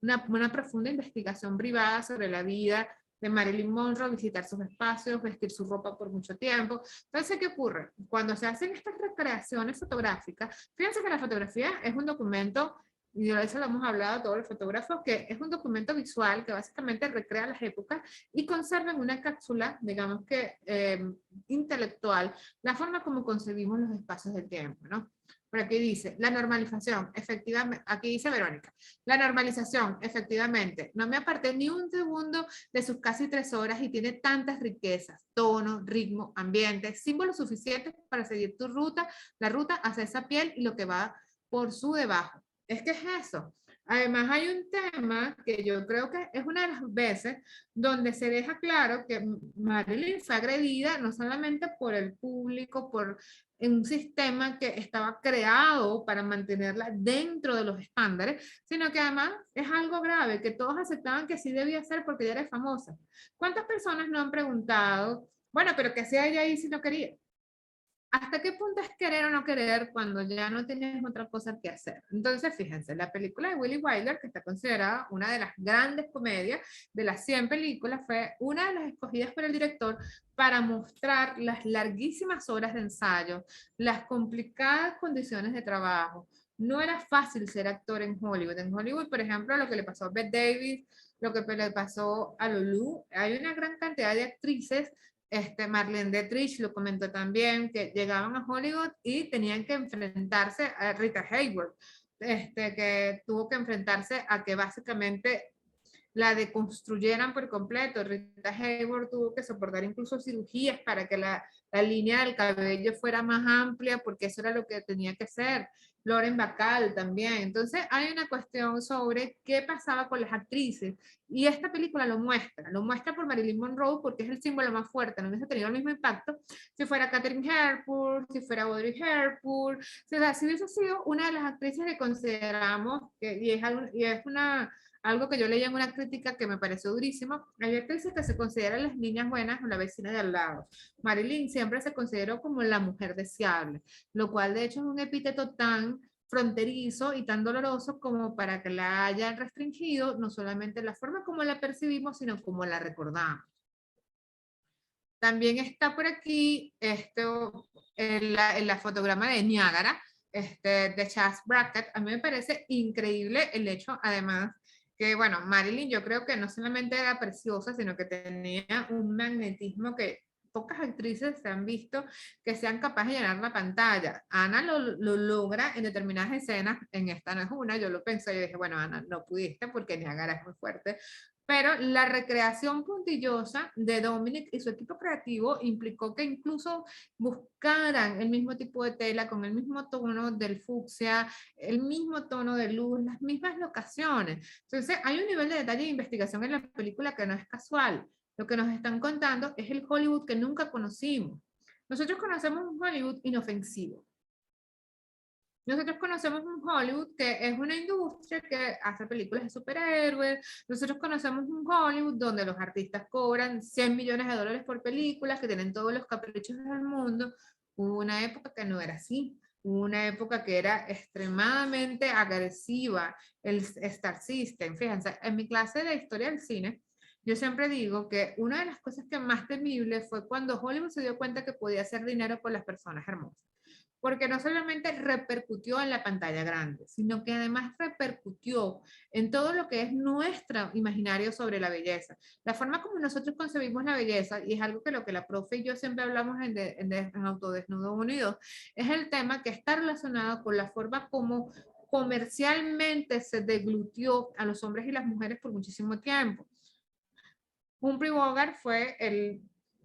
una profunda investigación privada sobre la vida de Marilyn Monroe, visitar sus espacios, vestir su ropa por mucho tiempo. Entonces, ¿qué ocurre? Cuando se hacen estas recreaciones fotográficas, fíjense que la fotografía es un documento, y de eso lo hemos hablado todos los fotógrafos, que es un documento visual que básicamente recrea las épocas y conserva en una cápsula, digamos que intelectual, la forma como concebimos los espacios del tiempo, ¿no? Por aquí dice, la normalización, efectivamente, aquí dice Verónica, la normalización, efectivamente, no me aparté ni un segundo de sus casi 3 horas y tiene tantas riquezas, tono, ritmo, ambiente, símbolos suficientes para seguir tu ruta, la ruta hacia esa piel y lo que va por su debajo. Es que es eso. Además hay un tema que yo creo que es una de las veces donde se deja claro que Marilyn fue agredida no solamente por el público, por un sistema que estaba creado para mantenerla dentro de los estándares, sino que además es algo grave, que todos aceptaban que sí debía ser porque ella era famosa. ¿Cuántas personas no han preguntado, bueno, pero qué hacía ella ahí si no quería? ¿Hasta qué punto es querer o no querer cuando ya no tienes otra cosa que hacer? Entonces, fíjense, la película de Willy Wilder, que está considerada una de las grandes comedias de las 100 películas, fue una de las escogidas por el director para mostrar las larguísimas horas de ensayo, las complicadas condiciones de trabajo. No era fácil ser actor en Hollywood. En Hollywood, por ejemplo, lo que le pasó a Bette Davis, lo que le pasó a Lulu, hay una gran cantidad de actrices Marlene Dietrich lo comentó también, que llegaban a Hollywood y tenían que enfrentarse a Rita Hayworth, que tuvo que enfrentarse a que básicamente la deconstruyeran por completo. Rita Hayworth tuvo que soportar incluso cirugías para que la línea del cabello fuera más amplia, porque eso era lo que tenía que ser. Lauren Bacall también. Entonces hay una cuestión sobre qué pasaba con las actrices. Y esta película lo muestra por Marilyn Monroe porque es el símbolo más fuerte, no hubiese tenido el mismo impacto si fuera Katharine Hepburn, si fuera Audrey Hepburn, si hubiese sido una de las actrices que consideramos, y es algo que yo leía en una crítica que me pareció durísimo. Hay actrices que se consideran las niñas buenas o la vecina de al lado. Marilyn siempre se consideró como la mujer deseable, lo cual de hecho es un epíteto tan fronterizo y tan doloroso como para que la hayan restringido, no solamente la forma como la percibimos, sino como la recordamos. También está por aquí en la fotograma de Niágara, de Chas Brackett. A mí me parece increíble el hecho, además, que, bueno, Marilyn yo creo que no solamente era preciosa, sino que tenía un magnetismo que pocas actrices se han visto que sean capaces de llenar la pantalla. Ana lo logra en determinadas escenas, en esta no es una, yo lo pensé y dije, bueno, Ana, no pudiste porque Niágara es muy fuerte, pero la recreación puntillosa de Dominic y su equipo creativo implicó que incluso buscaran el mismo tipo de tela, con el mismo tono del fucsia, el mismo tono de luz, las mismas locaciones. Entonces, hay un nivel de detalle de investigación en la película que no es casual. Lo que nos están contando es el Hollywood que nunca conocimos. Nosotros conocemos un Hollywood inofensivo. Nosotros conocemos un Hollywood que es una industria que hace películas de superhéroes. Nosotros conocemos un Hollywood donde los artistas cobran 100 millones de dólares por películas, que tienen todos los caprichos del mundo. Hubo una época que no era así. Hubo una época que era extremadamente agresiva, el Star System. Fíjense, en mi clase de historia del cine, yo siempre digo que una de las cosas que más temible fue cuando Hollywood se dio cuenta que podía hacer dinero por las personas hermosas, porque no solamente repercutió en la pantalla grande, sino que además repercutió en todo lo que es nuestro imaginario sobre la belleza. La forma como nosotros concebimos la belleza, y es algo que lo que la profe y yo siempre hablamos en Autodesnudo Unidos, es el tema que está relacionado con la forma como comercialmente se deglutió a los hombres y las mujeres por muchísimo tiempo. Humphrey Bogart fue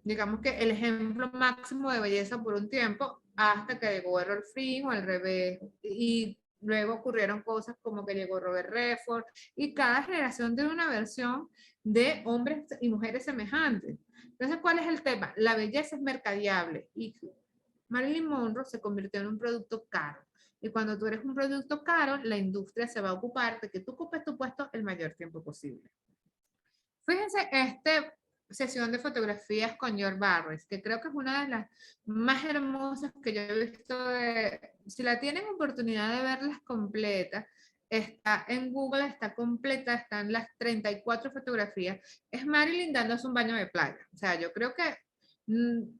digamos que el ejemplo máximo de belleza por un tiempo, hasta que llegó Errol Flynn o al revés, y luego ocurrieron cosas como que llegó Robert Redford, y cada generación tiene una versión de hombres y mujeres semejantes. Entonces, ¿cuál es el tema? La belleza es mercadeable, y Marilyn Monroe se convirtió en un producto caro. Y cuando tú eres un producto caro, la industria se va a ocupar de que tú ocupes tu puesto el mayor tiempo posible. Fíjense, sesión de fotografías con George Barris, que creo que es una de las más hermosas que yo he visto. Si la tienen oportunidad de verlas completas, está en Google, está completa, están las 34 fotografías. Es Marilyn dándose un baño de playa. O sea, yo creo que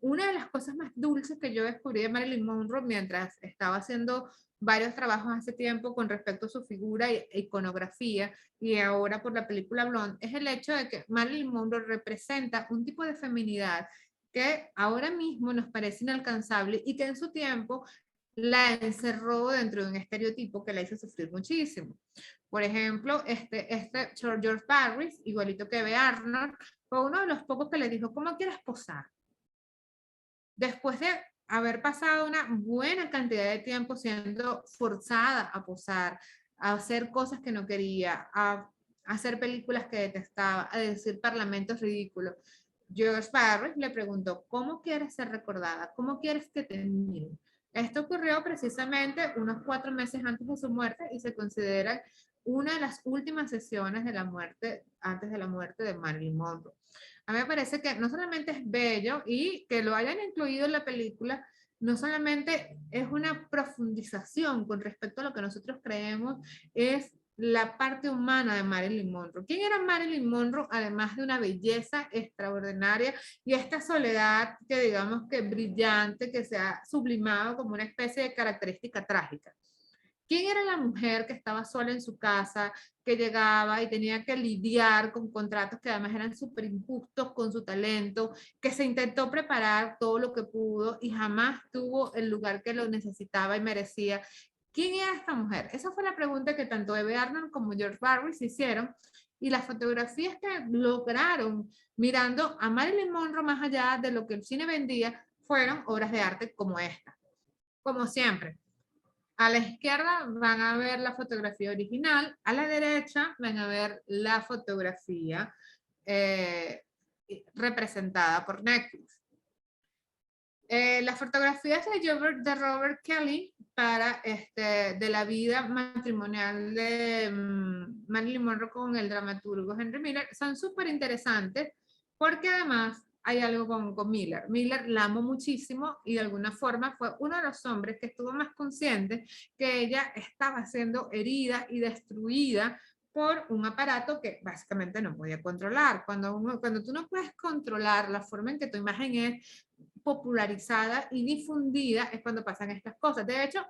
una de las cosas más dulces que yo descubrí de Marilyn Monroe mientras estaba haciendo varios trabajos hace tiempo con respecto a su figura e iconografía, y ahora por la película Blonde, es el hecho de que Marilyn Monroe representa un tipo de feminidad que ahora mismo nos parece inalcanzable y que en su tiempo la encerró dentro de un estereotipo que la hizo sufrir muchísimo. Por ejemplo, George Barris, igualito que Eve Arnold, fue uno de los pocos que le dijo, ¿cómo quieres posar? Después de haber pasado una buena cantidad de tiempo siendo forzada a posar, a hacer cosas que no quería, a hacer películas que detestaba, a decir parlamentos ridículos, George Barris le preguntó, ¿cómo quieres ser recordada? ¿Cómo quieres que te miren? Esto ocurrió precisamente unos 4 meses antes de su muerte y se considera una de las últimas sesiones de la muerte, antes de la muerte de Marilyn Monroe. A mí me parece que no solamente es bello y que lo hayan incluido en la película, no solamente es una profundización con respecto a lo que nosotros creemos, es la parte humana de Marilyn Monroe. ¿Quién era Marilyn Monroe? Además de una belleza extraordinaria y esta soledad que digamos que brillante, que se ha sublimado como una especie de característica trágica. ¿Quién era la mujer que estaba sola en su casa, que llegaba y tenía que lidiar con contratos que además eran súper injustos con su talento, que se intentó preparar todo lo que pudo y jamás tuvo el lugar que lo necesitaba y merecía? ¿Quién era esta mujer? Esa fue la pregunta que tanto Eve Arnold como George Barris hicieron, y las fotografías que lograron mirando a Marilyn Monroe más allá de lo que el cine vendía fueron obras de arte como esta. Como siempre, a la izquierda van a ver la fotografía original, a la derecha van a ver la fotografía eh, representada por Netflix. Las fotografías de Robert Kelly para de la vida matrimonial de Marilyn Monroe con el dramaturgo Henry Miller son súper interesantes porque además hay algo con Miller. Miller la amó muchísimo y de alguna forma fue uno de los hombres que estuvo más consciente que ella estaba siendo herida y destruida por un aparato que básicamente no podía controlar. Cuando tú no puedes controlar la forma en que tu imagen es popularizada y difundida, es cuando pasan estas cosas. De hecho,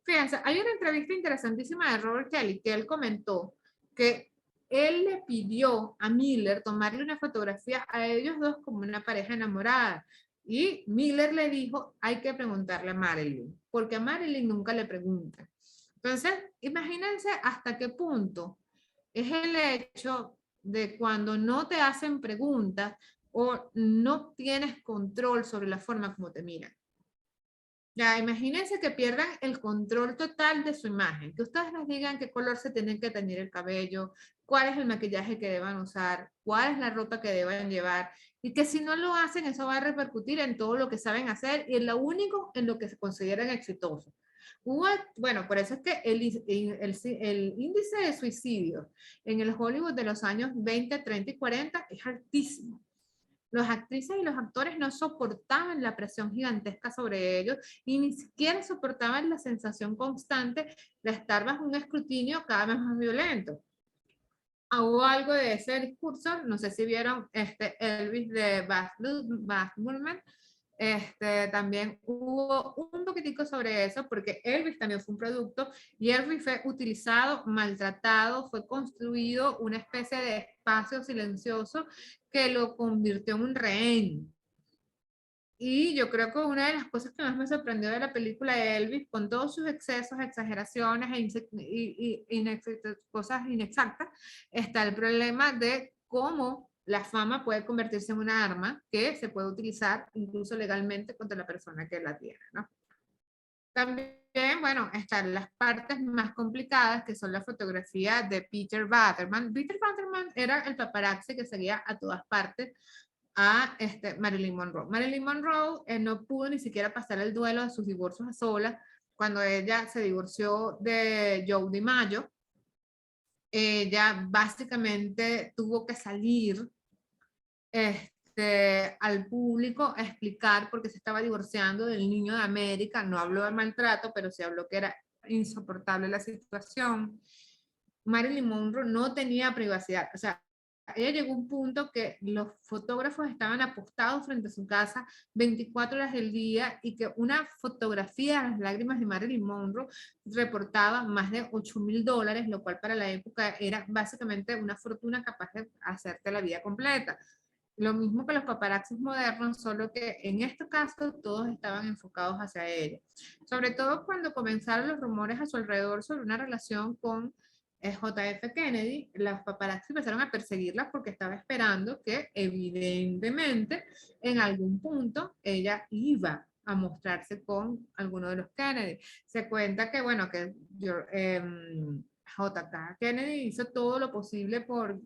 fíjense, hay una entrevista interesantísima de Robert Kelly que él comentó que él le pidió a Miller tomarle una fotografía a ellos dos como una pareja enamorada. Y Miller le dijo, hay que preguntarle a Marilyn, porque a Marilyn nunca le pregunta. Entonces, imagínense hasta qué punto es el hecho de cuando no te hacen preguntas o no tienes control sobre la forma como te miran. Ya, imagínense que pierdan el control total de su imagen, que ustedes les digan qué color se tienen que teñir el cabello, cuál es el maquillaje que deban usar, cuál es la ropa que deban llevar, y que si no lo hacen, eso va a repercutir en todo lo que saben hacer y en lo único en lo que se consideran exitosos. Bueno, por eso es que el índice de suicidio en el Hollywood de los años 20, 30 y 40 es altísimo. Las actrices y los actores no soportaban la presión gigantesca sobre ellos y ni siquiera soportaban la sensación constante de estar bajo un escrutinio cada vez más violento. Hubo algo de ese discurso, no sé si vieron Elvis de Baz Luhrmann, también hubo un poquitico sobre eso, porque Elvis también fue un producto y Elvis fue utilizado, maltratado, fue construido una especie de espacio silencioso que lo convirtió en un rehén. Y yo creo que una de las cosas que más me sorprendió de la película de Elvis, con todos sus excesos, exageraciones cosas inexactas, está el problema de cómo la fama puede convertirse en una arma que se puede utilizar incluso legalmente contra la persona que la tiene, ¿no? También bueno, están las partes más complicadas, que son la fotografía de Peter Waterman. Peter Waterman era el paparazzi que seguía a todas partes a Marilyn Monroe. Marilyn Monroe no pudo ni siquiera pasar el duelo de sus divorcios a solas. Cuando ella se divorció de Joe DiMaggio, ella básicamente tuvo que salir al público a explicar por qué se estaba divorciando del niño de América. No habló de maltrato, pero sí habló que era insoportable la situación. Marilyn Monroe no tenía privacidad. O sea, ella llegó a un punto que los fotógrafos estaban apostados frente a su casa 24 horas del día y que una fotografía de las lágrimas de Marilyn Monroe reportaba más de $8,000, lo cual para la época era básicamente una fortuna capaz de hacerte la vida completa. Lo mismo que los paparazzis modernos, solo que en este caso todos estaban enfocados hacia ella. Sobre todo cuando comenzaron los rumores a su alrededor sobre una relación con JF Kennedy, los paparazzis empezaron a perseguirla porque estaba esperando que evidentemente en algún punto ella iba a mostrarse con alguno de los Kennedy. Se cuenta que, bueno, que JK Kennedy hizo todo lo posible por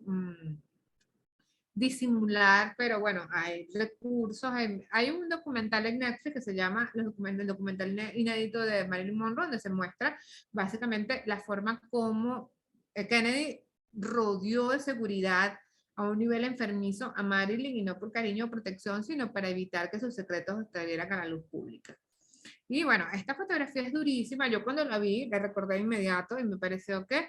disimular, pero bueno, hay recursos, hay un documental en Netflix que se llama el documental inédito de Marilyn Monroe, donde se muestra básicamente la forma como Kennedy rodeó de seguridad a un nivel enfermizo a Marilyn, y no por cariño o protección, sino para evitar que sus secretos salieran a la luz pública. Y bueno, esta fotografía es durísima. Yo cuando la vi, la recordé de inmediato y me pareció que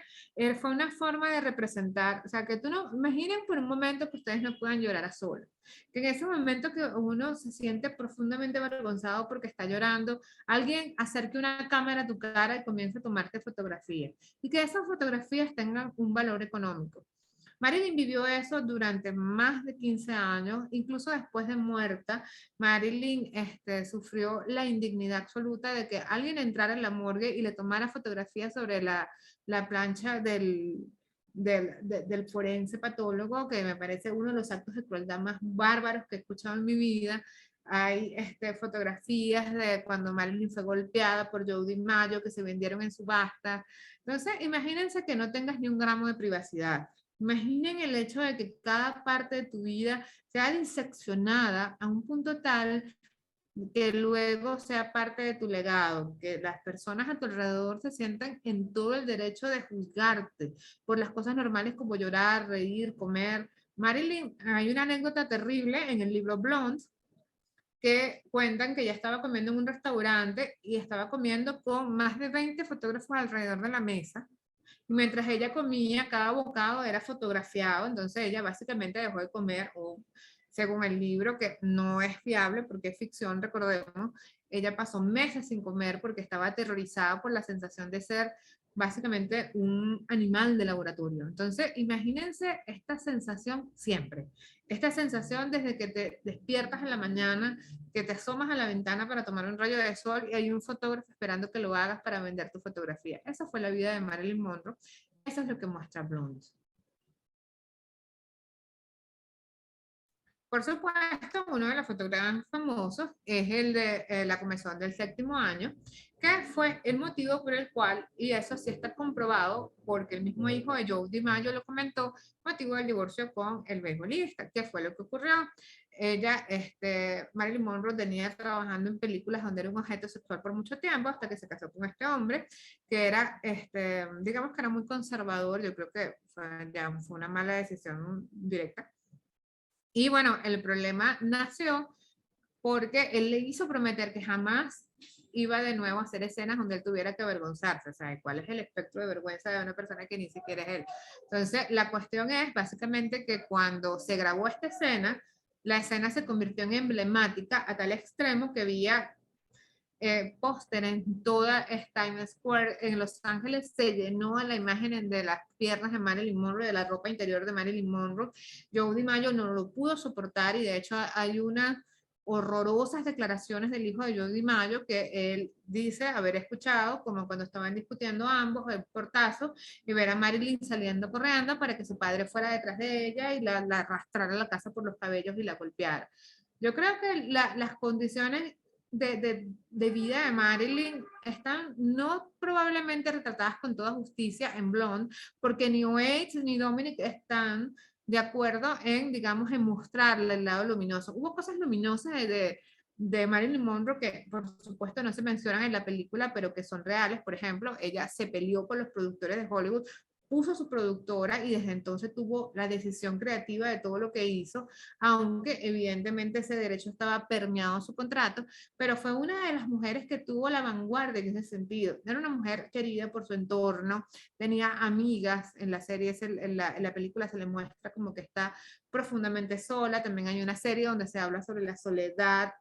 fue una forma de representar, o sea, que tú no, imaginen por un momento que ustedes no puedan llorar a solas, que en ese momento que uno se siente profundamente avergonzado porque está llorando, alguien acerque una cámara a tu cara y comience a tomarte fotografías, y que esas fotografías tengan un valor económico. Marilyn vivió eso durante más de 15 años, incluso después de muerta. Marilyn sufrió la indignidad absoluta de que alguien entrara en la morgue y le tomara fotografías sobre la plancha del forense patólogo, que me parece uno de los actos de crueldad más bárbaros que he escuchado en mi vida. Hay fotografías de cuando Marilyn fue golpeada por Joe DiMaggio que se vendieron en subasta. Entonces, imagínense que no tengas ni un gramo de privacidad. Imaginen el hecho de que cada parte de tu vida sea diseccionada a un punto tal que luego sea parte de tu legado, que las personas a tu alrededor se sientan en todo el derecho de juzgarte por las cosas normales como llorar, reír, comer. Marilyn, hay una anécdota terrible en el libro Blonde que cuentan que ella estaba comiendo en un restaurante y estaba comiendo con más de 20 fotógrafos alrededor de la mesa. Mientras ella comía, cada bocado era fotografiado, entonces ella básicamente dejó de comer, o según el libro, que no es fiable porque es ficción, recordemos, ella pasó meses sin comer porque estaba aterrorizada por la sensación de ser básicamente un animal de laboratorio. Entonces, imagínense esta sensación siempre, esta sensación desde que te despiertas en la mañana, que te asomas a la ventana para tomar un rayo de sol y hay un fotógrafo esperando que lo hagas para vender tu fotografía. Esa fue la vida de Marilyn Monroe. Eso es lo que muestra Blonde. Por supuesto, uno de los fotógrafos más famosos es el de la comezón del séptimo año, que fue el motivo por el cual, y eso sí está comprobado, porque el mismo hijo de Joe DiMaggio lo comentó, motivo del divorcio con el beisbolista. ¿Qué fue lo que ocurrió? Ella, Marilyn Monroe, tenía trabajando en películas donde era un objeto sexual por mucho tiempo, hasta que se casó con este hombre, que era, digamos que era muy conservador. Yo creo que fue una mala decisión directa. Y bueno, el problema nació porque él le hizo prometer que jamás iba de nuevo a hacer escenas donde él tuviera que avergonzarse. O sea, ¿cuál es el espectro de vergüenza de una persona que ni siquiera es él? Entonces, la cuestión es básicamente que cuando se grabó esta escena, la escena se convirtió en emblemática a tal extremo que había póster en toda Times Square en Los Ángeles. Se llenó a la imagen de las piernas de Marilyn Monroe, de la ropa interior de Marilyn Monroe. Joe DiMaggio no lo pudo soportar y de hecho hay unas horrorosas declaraciones del hijo de Joe DiMaggio que él dice haber escuchado como cuando estaban discutiendo ambos el portazo y ver a Marilyn saliendo corriendo para que su padre fuera detrás de ella y la arrastrara a la casa por los cabellos y la golpeara. Yo creo que las condiciones de vida de Marilyn están no probablemente retratadas con toda justicia en Blonde, porque ni Oates ni Dominic están de acuerdo en, digamos, en mostrarle el lado luminoso. Hubo cosas luminosas de Marilyn Monroe que, por supuesto, no se mencionan en la película, pero que son reales. Por ejemplo, ella se peleó con los productores de Hollywood, puso su productora y desde entonces tuvo la decisión creativa de todo lo que hizo, aunque evidentemente ese derecho estaba permeado en su contrato, pero fue una de las mujeres que tuvo la vanguardia en ese sentido. Era una mujer querida por su entorno, tenía amigas, en la serie, en la película se le muestra como que está profundamente sola, también hay una serie donde se habla sobre la soledad,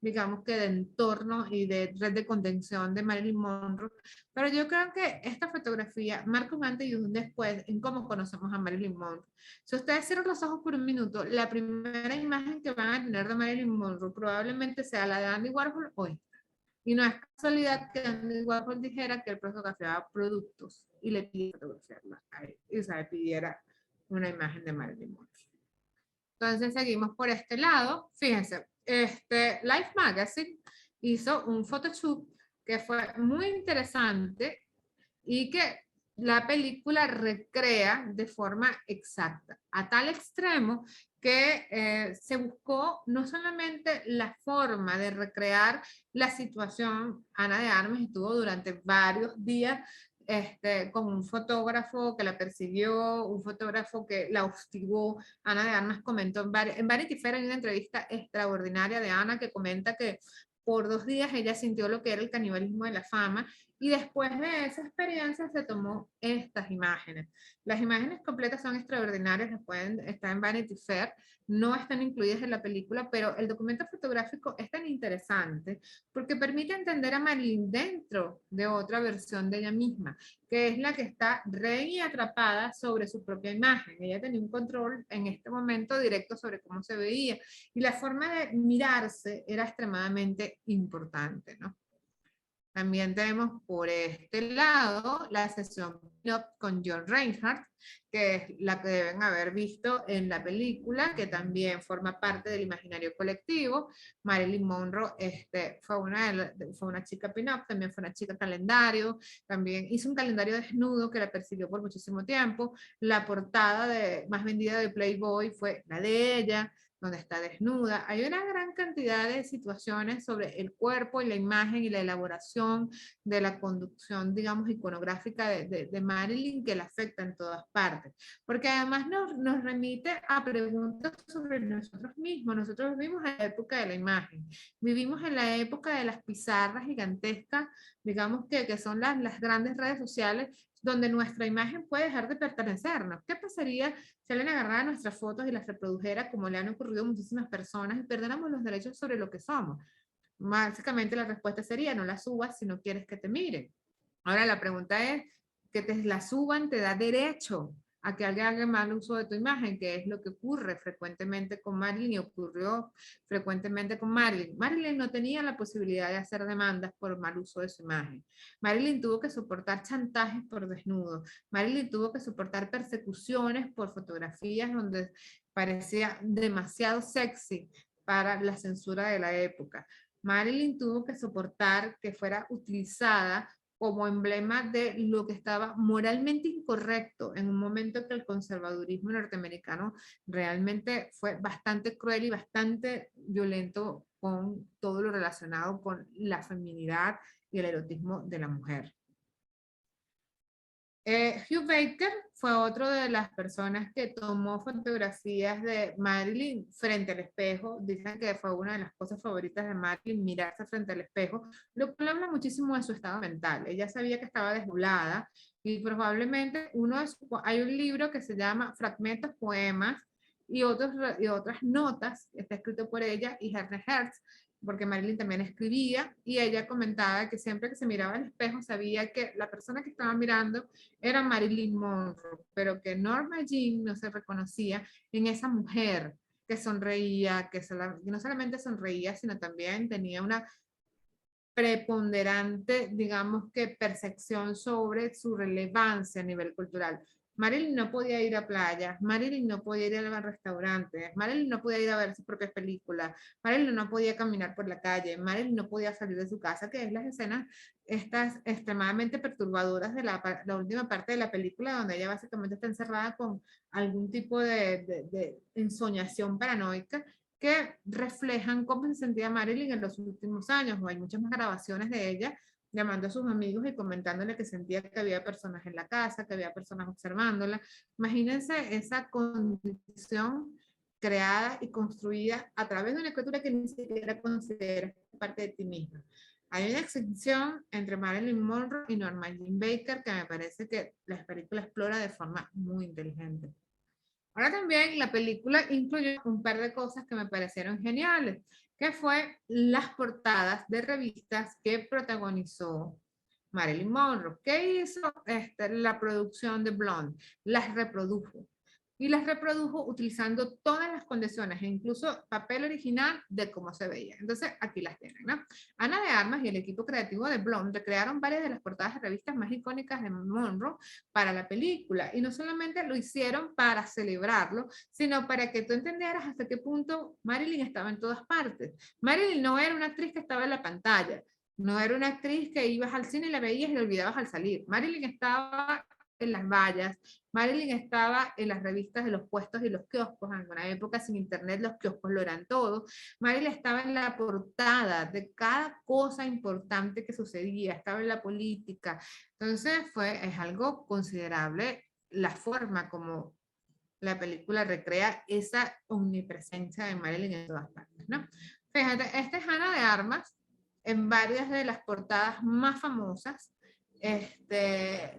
digamos que de entorno y de red de contención de Marilyn Monroe, pero yo creo que esta fotografía marca un antes y un después en cómo conocemos a Marilyn Monroe. Si ustedes cierran los ojos por un minuto, la primera imagen que van a tener de Marilyn Monroe probablemente sea la de Andy Warhol o esta. Y no es casualidad que Andy Warhol dijera que él fotografiaba productos y le pidiera fotografiarla a él, y o sea, le pidiera una imagen de Marilyn Monroe. Entonces seguimos por este lado. Fíjense, Life Magazine hizo un photoshoot que fue muy interesante y que la película recrea de forma exacta, a tal extremo que se buscó no solamente la forma de recrear la situación. Ana de Armas estuvo durante varios días con un fotógrafo que la persiguió, un fotógrafo que la hostigó. Ana de Armas comentó en Vanity Fair hay una entrevista extraordinaria de Ana que comenta que por 2 días ella sintió lo que era el canibalismo de la fama y después de esa experiencia se tomó estas imágenes. Las imágenes completas son extraordinarias, las pueden estar en Vanity Fair, no están incluidas en la película, pero el documento fotográfico es tan interesante porque permite entender a Marilyn dentro de otra versión de ella misma, que es la que está re atrapada sobre su propia imagen. Ella tenía un control en este momento directo sobre cómo se veía y la forma de mirarse era extremadamente importante, ¿no? También tenemos por este lado la sesión con John Reinhardt, que es la que deben haber visto en la película, que también forma parte del imaginario colectivo. Marilyn Monroe fue una chica pin-up, también fue una chica calendario, también hizo un calendario desnudo que la persiguió por muchísimo tiempo. La portada más vendida de Playboy fue la de ella, donde está desnuda. Hay una gran cantidad de situaciones sobre el cuerpo y la imagen y la elaboración de la conducción, digamos, iconográfica de Marilyn que la afecta en todas partes. Porque además nos remite a preguntas sobre nosotros mismos. Nosotros vivimos en la época de la imagen. Vivimos en la época de las pizarras gigantescas, digamos que son las grandes redes sociales donde nuestra imagen puede dejar de pertenecernos. ¿Qué pasaría si alguien agarrara nuestras fotos y las reprodujera como le han ocurrido a muchísimas personas y perdiéramos los derechos sobre lo que somos? Básicamente la respuesta sería no la subas si no quieres que te miren. Ahora la pregunta es, que te la suban te da derecho a que alguien haga mal uso de tu imagen, que es lo que ocurre frecuentemente con Marilyn y ocurrió frecuentemente con Marilyn. Marilyn no tenía la posibilidad de hacer demandas por mal uso de su imagen. Marilyn tuvo que soportar chantajes por desnudo. Marilyn tuvo que soportar persecuciones por fotografías donde parecía demasiado sexy para la censura de la época. Marilyn tuvo que soportar que fuera utilizada como emblema de lo que estaba moralmente incorrecto en un momento en que el conservadurismo norteamericano realmente fue bastante cruel y bastante violento con todo lo relacionado con la feminidad y el erotismo de la mujer. Hugh Baker fue otro de las personas que tomó fotografías de Marilyn frente al espejo. Dicen que fue una de las cosas favoritas de Marilyn, mirarse frente al espejo, lo cual habla muchísimo de su estado mental. Ella sabía que estaba desnuda y probablemente hay un libro que se llama Fragmentos, Poemas y otras notas, está escrito por ella y Herne Hertz, porque Marilyn también escribía, y ella comentaba que siempre que se miraba al espejo sabía que la persona que estaba mirando era Marilyn Monroe, pero que Norma Jean no se reconocía en esa mujer que sonreía, que no solamente sonreía, sino también tenía una preponderante, digamos que percepción sobre su relevancia a nivel cultural. Marilyn no podía ir a playas, Marilyn no podía ir a restaurantes, Marilyn no podía ir a ver sus propias películas, Marilyn no podía caminar por la calle, Marilyn no podía salir de su casa, que es las escenas estas extremadamente perturbadoras de la última parte de la película, donde ella básicamente está encerrada con algún tipo de ensoñación paranoica que reflejan cómo se sentía Marilyn en los últimos años. O hay muchas más grabaciones de ella llamando a sus amigos y comentándole que sentía que había personas en la casa, que había personas observándola. Imagínense esa condición creada y construida a través de una escritura que ni siquiera considera parte de ti misma. Hay una excepción entre Marilyn Monroe y Norma Jean Baker que me parece que la película explora de forma muy inteligente. Ahora también la película incluyó un par de cosas que me parecieron geniales, que fue las portadas de revistas que protagonizó Marilyn Monroe. ¿Qué hizo la producción de Blonde? Las reprodujo. Y las reprodujo utilizando todas las condiciones, e incluso papel original de cómo se veía. Entonces, aquí las tienen, ¿no? Ana de Armas y el equipo creativo de Blonde recrearon varias de las portadas de revistas más icónicas de Monroe para la película. Y no solamente lo hicieron para celebrarlo, sino para que tú entendieras hasta qué punto Marilyn estaba en todas partes. Marilyn no era una actriz que estaba en la pantalla, no era una actriz que ibas al cine y la veías y la olvidabas al salir. Marilyn estaba en las vallas, Marilyn estaba en las revistas de los puestos y los kioscos. En alguna época sin internet los kioscos lo eran todo. Marilyn estaba en la portada de cada cosa importante que sucedía, estaba en la política. Entonces es algo considerable la forma como la película recrea esa omnipresencia de Marilyn en todas partes, ¿no? Fíjate, esta es Ana de Armas en varias de las portadas más famosas de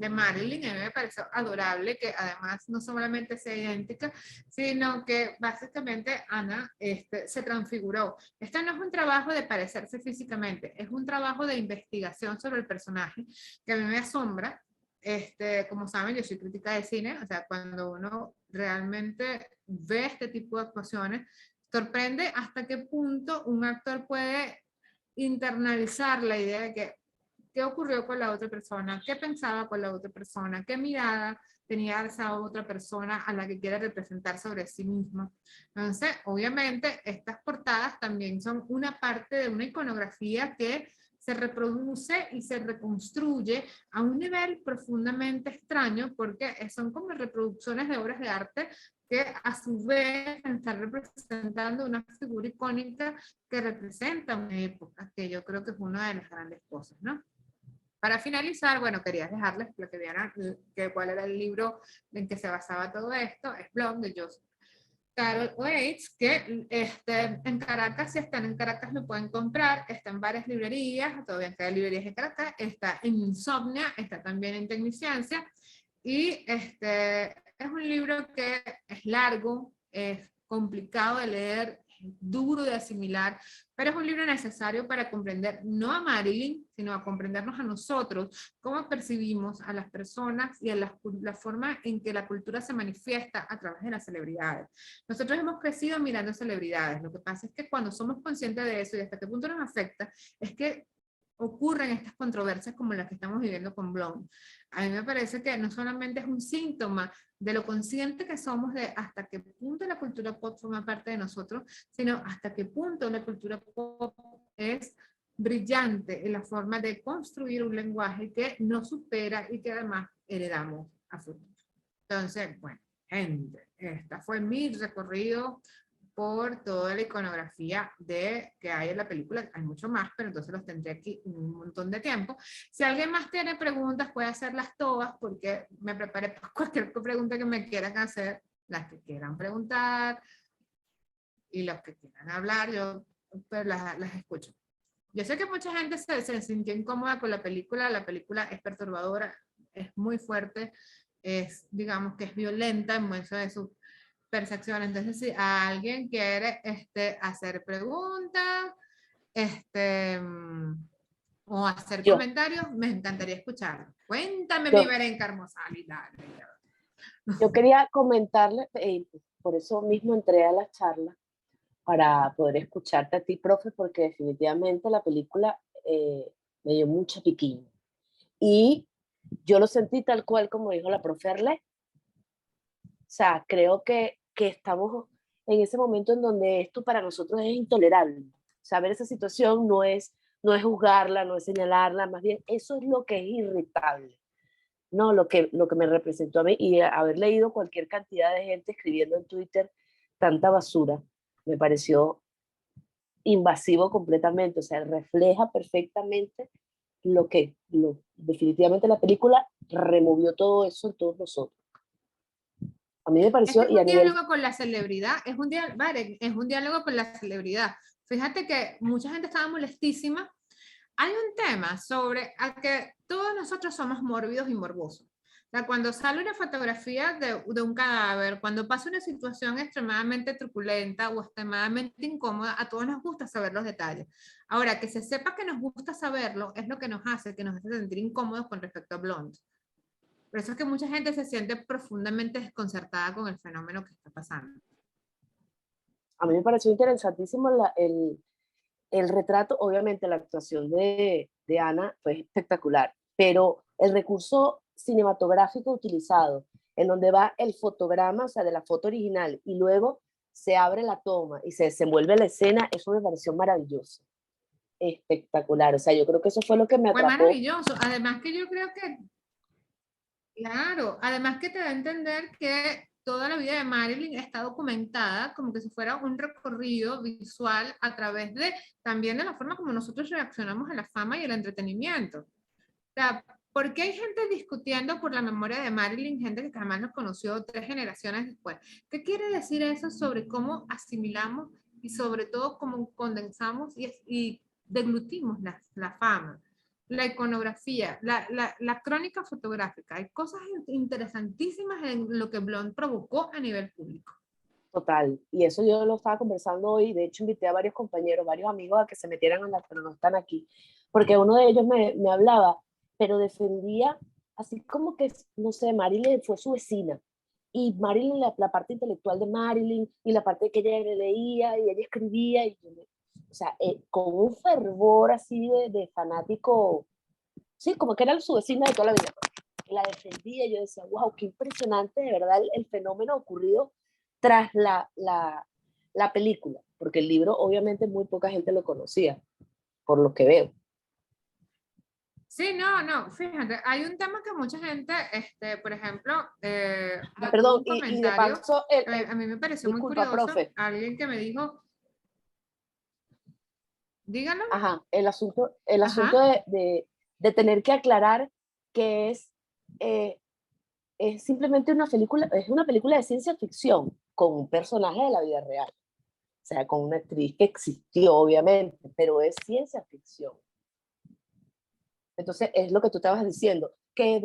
Marilyn. A mí me pareció adorable que además no solamente sea idéntica, sino que básicamente Ana se transfiguró. Este no es un trabajo de parecerse físicamente, es un trabajo de investigación sobre el personaje que a mí me asombra. Como saben, yo soy crítica de cine, o sea, cuando uno realmente ve este tipo de actuaciones, sorprende hasta qué punto un actor puede internalizar la idea de que qué ocurrió con la otra persona, qué pensaba con la otra persona, qué mirada tenía esa otra persona a la que quiere representar sobre sí mismo. Entonces, obviamente, estas portadas también son una parte de una iconografía que se reproduce y se reconstruye a un nivel profundamente extraño porque son como reproducciones de obras de arte que a su vez están representando una figura icónica que representa una época, que yo creo que es una de las grandes cosas, ¿no? Para finalizar, bueno, quería dejarles lo que vieran, que cuál era el libro en que se basaba todo esto, es Blonde de Joseph Carol Oates, que en Caracas, si están en Caracas lo pueden comprar, está en varias librerías, todavía quedan librerías en Caracas, está en Insomnia, está también en Tecniciencia, y es un libro que es largo, es complicado de leer, duro de asimilar, pero es un libro necesario para comprender no a Marilyn, sino a comprendernos a nosotros, cómo percibimos a las personas y a la forma en que la cultura se manifiesta a través de las celebridades. Nosotros hemos crecido mirando celebridades, lo que pasa es que cuando somos conscientes de eso y hasta qué punto nos afecta, es que ocurren estas controversias como las que estamos viviendo con Blonde. A mí me parece que no solamente es un síntoma de lo consciente que somos de hasta qué punto la cultura pop forma parte de nosotros, sino hasta qué punto la cultura pop es brillante en la forma de construir un lenguaje que nos supera y que además heredamos a futuro. Entonces, bueno, gente, este fue mi recorrido por toda la iconografía que hay en la película. Hay mucho más, pero entonces los tendré aquí un montón de tiempo. Si alguien más tiene preguntas, puede hacerlas todas, porque me preparé para cualquier pregunta que me quieran hacer, las que quieran preguntar y los que quieran hablar, yo pues, las escucho. Yo sé que mucha gente se sintió incómoda con la película es perturbadora, es muy fuerte, digamos que es violenta en muchas de sus percepción. Entonces, si alguien quiere hacer preguntas o hacer Yo, comentarios, me encantaría escucharlo. Cuéntame, mi yo, Berenca hermosa. Dale. yo quería comentarle, por eso mismo entré a la charla, para poder escucharte a ti, profe, porque definitivamente la película me dio mucha piquiña. Y Yo lo sentí tal cual como dijo la profe Arlette. O sea, creo que estamos en ese momento en donde esto para nosotros es intolerable. Saber esa situación no es juzgarla, no es señalarla, más bien eso es lo que es irritable. No, lo que me representó a mí y haber leído cualquier cantidad de gente escribiendo en Twitter tanta basura, me pareció invasivo completamente, o sea, refleja perfectamente definitivamente la película removió todo eso en todos nosotros. A mí me Es que pareció, es y a un nivel, diálogo con la celebridad, vale, es un diálogo con la celebridad. Fíjate que mucha gente estaba molestísima. Hay un tema sobre a que todos nosotros somos mórbidos y morbosos. O sea, cuando sale una fotografía de un cadáver, cuando pasa una situación extremadamente truculenta o extremadamente incómoda, a todos nos gusta saber los detalles. Ahora, que se sepa que nos gusta saberlo es lo que nos hace sentir incómodos con respecto a Blonde. Por eso es que mucha gente se siente profundamente desconcertada con el fenómeno que está pasando. a mí me pareció interesantísimo el retrato, obviamente la actuación de Ana fue espectacular, pero el recurso cinematográfico utilizado, en donde va el fotograma, o sea, de la foto original, y luego se abre la toma y se desenvuelve la escena, eso me pareció maravilloso, espectacular. O sea, yo creo que eso fue lo que me Fue atrapó maravilloso. Además que yo creo que, claro, además que te da a entender que toda la vida de Marilyn está documentada como que si fuera un recorrido visual a través de también de la forma como nosotros reaccionamos a la fama y el entretenimiento. O sea, ¿por qué hay gente discutiendo por la memoria de Marilyn, gente que jamás nos conoció 3 generaciones después? ¿Qué quiere decir eso sobre cómo asimilamos y sobre todo cómo condensamos y deglutimos la fama, la iconografía, la crónica fotográfica? Hay cosas interesantísimas en lo que Blonde provocó a nivel público. total. Y eso yo lo estaba conversando hoy, de hecho invité a varios compañeros, varios amigos a que se metieran en la, pero no están aquí, porque uno de ellos me hablaba, pero defendía, así como que, no sé, Marilyn fue su vecina, y Marilyn, la parte intelectual de Marilyn, y la parte que ella leía, y ella escribía, y o sea, con un fervor así de fanático, sí, como que era su vecina de toda la vida. La defendía, yo decía, wow, qué impresionante de verdad el fenómeno ocurrido tras la película, porque el libro obviamente muy poca gente lo conocía, por lo que veo. Sí, no, no, fíjate, hay un tema que mucha gente, por ejemplo, Ah, yo tuve perdón, un y de comentario, paso, a mí me pareció muy disculpa, curioso, profe, alguien que me dijo, díganlo, ajá, el asunto ajá, de tener que aclarar que eh, es simplemente es una película de ciencia ficción con un personaje de la vida real. O sea, con una actriz que existió, obviamente, pero es ciencia ficción. Entonces, es lo que tú estabas diciendo, que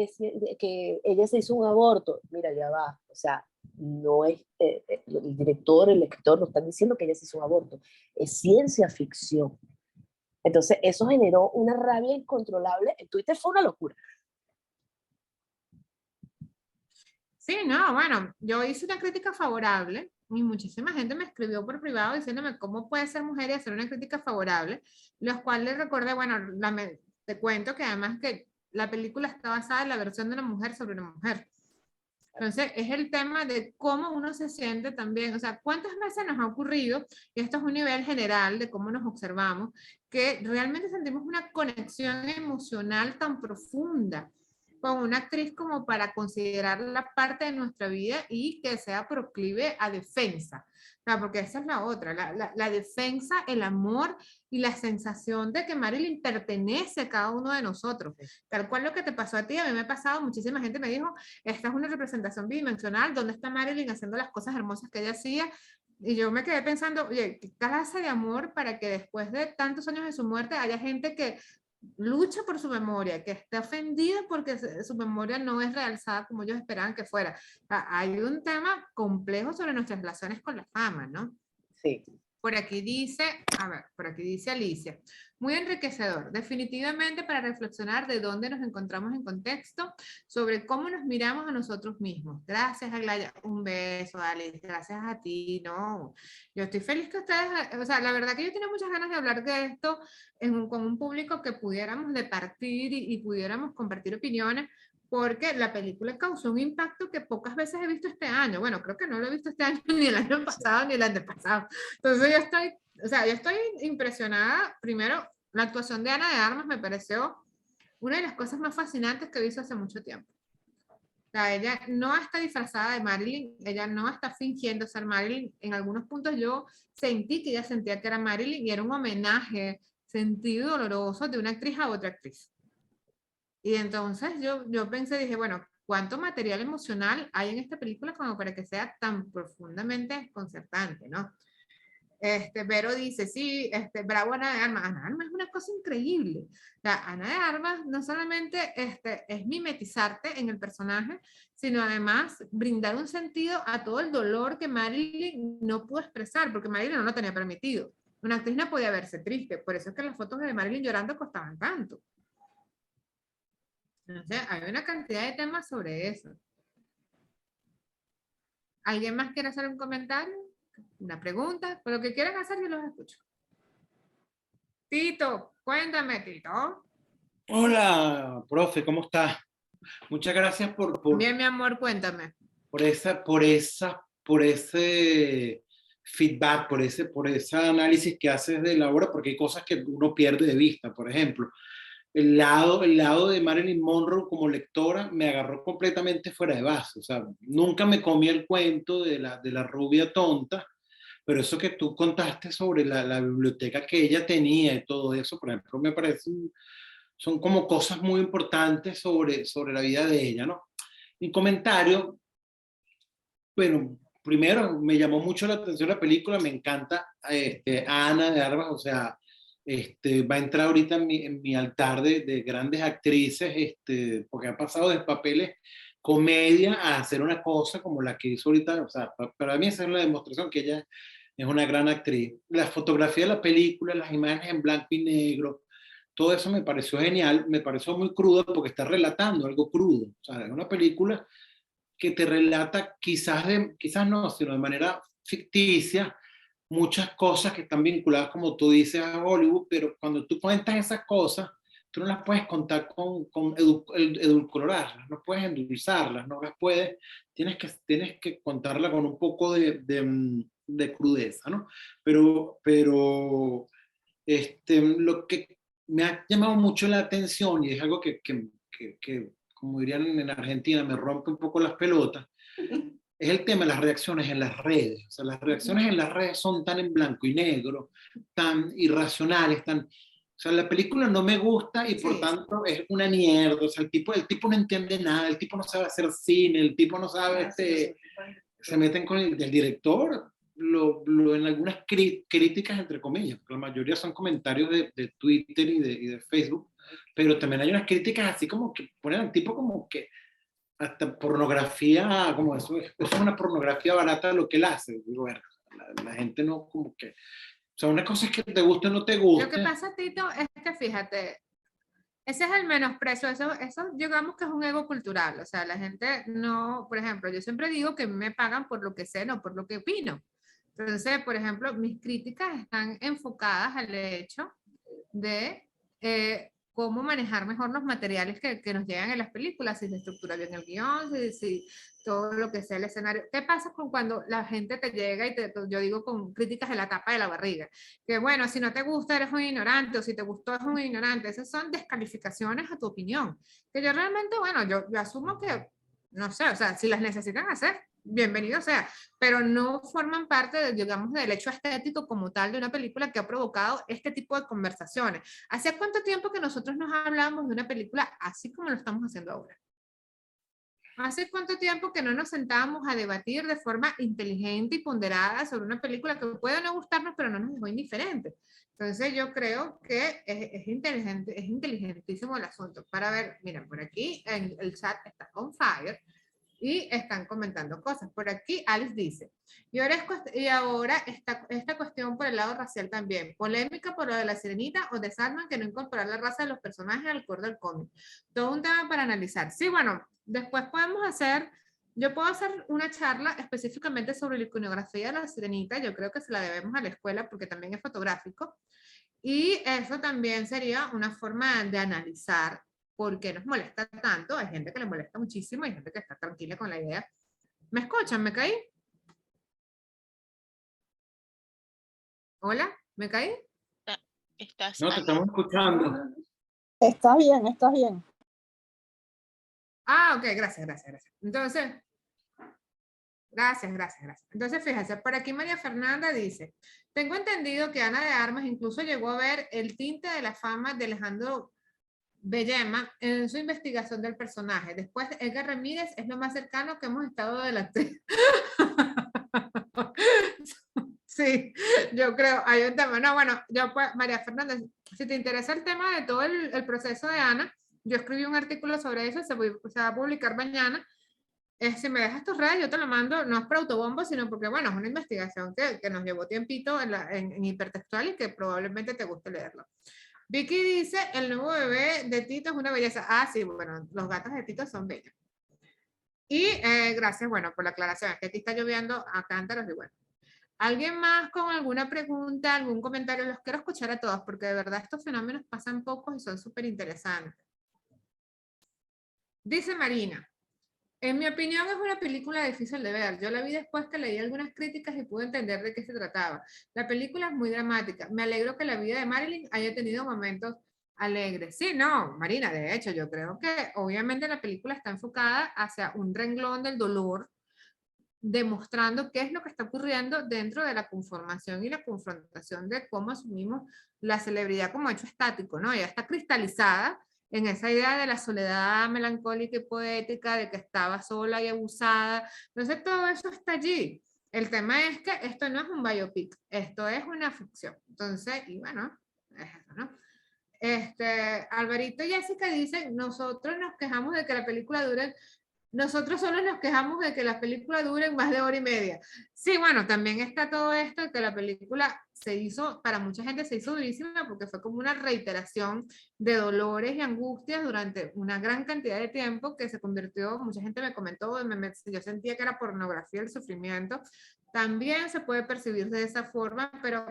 ella se hizo un aborto. Mira, ya va. O sea, no es, el director, el escritor no están diciendo que ella se hizo un aborto. Es ciencia ficción. Entonces, eso generó una rabia incontrolable. En Twitter fue una locura. sí, no, bueno, yo hice una crítica favorable y muchísima gente me escribió por privado diciéndome cómo puede ser mujer y hacer una crítica favorable, los cuales les recordé, bueno, te cuento que además que la película está basada en la versión de una mujer sobre una mujer. Entonces, es el tema de cómo uno se siente también, o sea, cuántas veces nos ha ocurrido, y esto es un nivel general de cómo nos observamos, que realmente sentimos una conexión emocional tan profunda con una actriz como para considerarla parte de nuestra vida y que sea proclive a defensa. O sea, porque esa es la otra, la defensa, el amor y la sensación de que Marilyn pertenece a cada uno de nosotros. Tal cual lo que te pasó a ti, a mí me ha pasado, muchísima gente me dijo, esta es una representación bidimensional, ¿dónde está Marilyn haciendo las cosas hermosas que ella hacía? Y yo me quedé pensando, oye, ¿qué clase de amor para que después de tantos años de su muerte haya gente que lucha por su memoria, que está ofendida porque su memoria no es realzada como ellos esperaban que fuera? Hay un tema complejo sobre nuestras relaciones con la fama, ¿no? Sí. Por aquí dice, a ver, por aquí dice Alicia, muy enriquecedor, definitivamente para reflexionar de dónde nos encontramos en contexto, sobre cómo nos miramos a nosotros mismos. Gracias, Aglaya. Un beso, Alice. Gracias a ti. No, yo estoy feliz que ustedes, o sea, la verdad que yo tenía muchas ganas de hablar de esto con un público que pudiéramos departir y pudiéramos compartir opiniones, porque la película causó un impacto que pocas veces he visto este año. Bueno, creo que no lo he visto este año, ni el año pasado, ni el antepasado. Entonces yo estoy, o sea, yo estoy impresionada. Primero, la actuación de Ana de Armas me pareció una de las cosas más fascinantes que he visto hace mucho tiempo. O sea, ella no está disfrazada de Marilyn, ella no está fingiendo ser Marilyn. En algunos puntos yo sentí que ella sentía que era Marilyn y era un homenaje sentido doloroso de una actriz a otra actriz. Y entonces yo pensé, dije, bueno, ¿cuánto material emocional hay en esta película como para que sea tan profundamente desconcertante, ¿no? Vero dice, sí, bravo Ana de Armas. Ana de Armas es una cosa increíble. O sea, Ana de Armas no solamente es mimetizarte en el personaje, sino además brindar un sentido a todo el dolor que Marilyn no pudo expresar, porque Marilyn no lo tenía permitido. Una actriz no podía verse triste, por eso es que las fotos de Marilyn llorando costaban tanto. O sea, hay una cantidad de temas sobre eso. ¿Alguien más quiere hacer un comentario? ¿Una pregunta? Por lo que quieran hacer, yo los escucho. Tito, cuéntame, Tito. Hola, profe, ¿cómo estás? Muchas gracias Bien, mi amor, cuéntame. por ese feedback, por ese análisis que haces de la obra, porque hay cosas que uno pierde de vista. Por ejemplo, el lado de Marilyn Monroe como lectora me agarró completamente fuera de base. O sea, nunca me comí el cuento de la rubia tonta, pero eso que tú contaste sobre la biblioteca que ella tenía y todo eso, por ejemplo, me parece son como cosas muy importantes sobre la vida de ella, ¿no? Mi comentario, bueno, primero me llamó mucho la atención la película, me encanta Ana de Armas, o sea, va a entrar ahorita en mi altar de grandes actrices, porque ha pasado de papeles comedia a hacer una cosa como la que hizo ahorita, o sea, para mí esa es la demostración que ella es una gran actriz. La fotografía de la película, las imágenes en blanco y negro, todo eso me pareció genial, me pareció muy crudo porque está relatando algo crudo, o sea, es una película que te relata quizás no, sino de manera ficticia, muchas cosas que están vinculadas, como tú dices, a Hollywood, pero cuando tú cuentas esas cosas, tú no las puedes contar con edulcorarlas, no puedes endulzarlas, no las puedes, tienes que contarla con un poco de crudeza, ¿no? Pero lo que me ha llamado mucho la atención y es algo que como dirían en Argentina, me rompe un poco las pelotas, es el tema de las reacciones en las redes. O sea, las reacciones en las redes son tan en blanco y negro, tan irracionales, tan... O sea, la película no me gusta y por tanto es una mierda. O sea, el tipo no entiende nada, el tipo no sabe hacer cine, el tipo no sabe, se meten con el director, en algunas críticas, entre comillas, porque la mayoría son comentarios de Twitter y de Facebook, pero también hay unas críticas así como que ponen al tipo como que hasta pornografía, como eso es una pornografía barata lo que él hace. Digo, bueno, la gente no como que, o sea, una cosa es que te guste o no te guste. Lo que pasa, Tito, es que fíjate, ese es el menosprecio, eso digamos que es un ego cultural, o sea, la gente no, por ejemplo, yo siempre digo que me pagan por lo que sé, no por lo que opino. Entonces, por ejemplo, mis críticas están enfocadas al hecho de cómo manejar mejor los materiales que nos llegan en las películas, si se estructura bien el guión, si todo lo que sea el escenario. ¿Qué pasa con cuando la gente te llega y yo digo con críticas de la tapa de la barriga? Que bueno, si no te gusta eres un ignorante o si te gustó es un ignorante. Esas son descalificaciones a tu opinión. Que yo realmente, bueno, yo asumo que, no sé, o sea, si las necesitan hacer, bienvenido sea, pero no forman parte, digamos, del hecho estético como tal de una película que ha provocado este tipo de conversaciones. ¿Hace cuánto tiempo que nosotros nos hablamos de una película así como lo estamos haciendo ahora? ¿Hace cuánto tiempo que no nos sentábamos a debatir de forma inteligente y ponderada sobre una película que puede no gustarnos, pero no nos dejó indiferentes? Entonces yo creo que es inteligente, es inteligentísimo el asunto. Para ver, mira, por aquí en el chat está on fire y están comentando cosas. Por aquí Alice dice, y ahora esta cuestión por el lado racial también, polémica por lo de la sirenita o de Salman que no incorporar la raza de los personajes al core del cómic. Todo un tema para analizar. Sí, bueno, después podemos hacer, yo puedo hacer una charla específicamente sobre la iconografía de la sirenita, yo creo que se la debemos a la escuela porque también es fotográfico, y eso también sería una forma de analizar por qué nos molesta tanto. Hay gente que le molesta muchísimo, hay gente que está tranquila con la idea. ¿Me escuchan? ¿Me caí? ¿Hola? ¿Me caí? Estás No, te ahí. estamos escuchando. Está bien, está bien. Ah, ok, gracias, gracias, gracias. Entonces, gracias. Entonces, fíjense, por aquí María Fernanda dice, tengo entendido que Ana de Armas incluso llegó a ver el tinte de la fama de Alejandro Bellema en su investigación del personaje. Después, Edgar Ramírez es lo más cercano que hemos estado de la actriz. Sí, yo creo, hay un tema. No, bueno, yo pues, María Fernanda, si te interesa el tema de todo el proceso de Ana, yo escribí un artículo sobre eso, se va a publicar mañana. Si me dejas tus redes, yo te lo mando, no es por autobombo, sino porque, bueno, es una investigación que nos llevó tiempito en hipertextual y que probablemente te guste leerlo. Vicky dice, el nuevo bebé de Tito es una belleza. Ah, sí, bueno, los gatos de Tito son bellos. Y gracias, bueno, por la aclaración, es que aquí está lloviendo a cántaros y bueno. ¿Alguien más con alguna pregunta, algún comentario? Los quiero escuchar a todos porque de verdad estos fenómenos pasan pocos y son súper interesantes. Dice Marina, en mi opinión es una película difícil de ver. Yo la vi después que leí algunas críticas y pude entender de qué se trataba. La película es muy dramática. Me alegro que la vida de Marilyn haya tenido momentos alegres. Sí, no, Marina, de hecho, yo creo que obviamente la película está enfocada hacia un renglón del dolor, demostrando qué es lo que está ocurriendo dentro de la conformación y la confrontación de cómo asumimos la celebridad como hecho estático, ¿no? Ya está cristalizada en esa idea de la soledad melancólica y poética, de que estaba sola y abusada. Entonces todo eso está allí. El tema es que esto no es un biopic, esto es una ficción. Entonces, y bueno, es eso, ¿no? Alvarito y Jessica dicen, nosotros nos quejamos de que la película dure. Nosotros solo nos quejamos de que las películas duren más de hora y media. Sí, bueno, también está todo esto de que la película se hizo, para mucha gente se hizo durísima porque fue como una reiteración de dolores y angustias durante una gran cantidad de tiempo que se convirtió, mucha gente me comentó, yo sentía que era pornografía el sufrimiento. También se puede percibir de esa forma, pero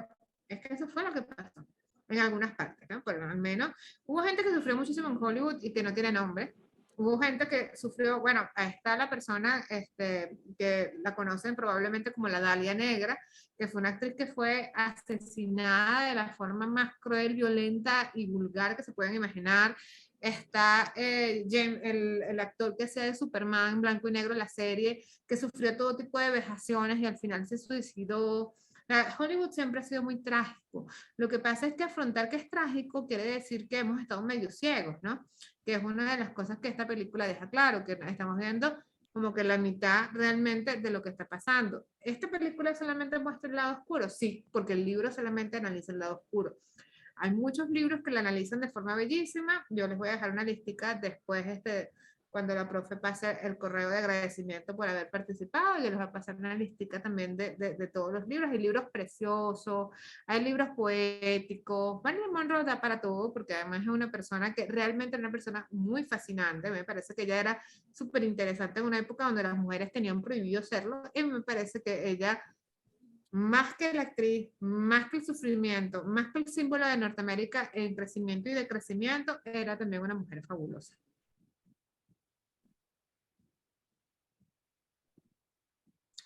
es que eso fue lo que pasó en algunas partes, ¿no? Pero al menos hubo gente que sufrió muchísimo en Hollywood y que no tiene nombre. Hubo gente que sufrió, bueno, ahí está la persona que la conocen probablemente como la Dalia Negra, que fue una actriz que fue asesinada de la forma más cruel, violenta y vulgar que se pueden imaginar. Está el actor que hacía de Superman en blanco y negro en la serie, que sufrió todo tipo de vejaciones y al final se suicidó. Hollywood siempre ha sido muy trágico. Lo que pasa es que afrontar que es trágico quiere decir que hemos estado medio ciegos, ¿no? Que es una de las cosas que esta película deja claro, que estamos viendo como que la mitad realmente de lo que está pasando. ¿Esta película solamente muestra el lado oscuro? Sí, porque el libro solamente analiza el lado oscuro. Hay muchos libros que la analizan de forma bellísima. Yo les voy a dejar una listica después, cuando la profe pase el correo de agradecimiento por haber participado, yo les voy a pasar una listica también de todos los libros. Hay libros preciosos, hay libros poéticos. Marilyn Monroe da para todo, porque además es una persona que realmente es una persona muy fascinante. Me parece que ella era súper interesante en una época donde las mujeres tenían prohibido serlo, y me parece que ella, más que la actriz, más que el sufrimiento, más que el símbolo de Norteamérica en crecimiento y decrecimiento, era también una mujer fabulosa.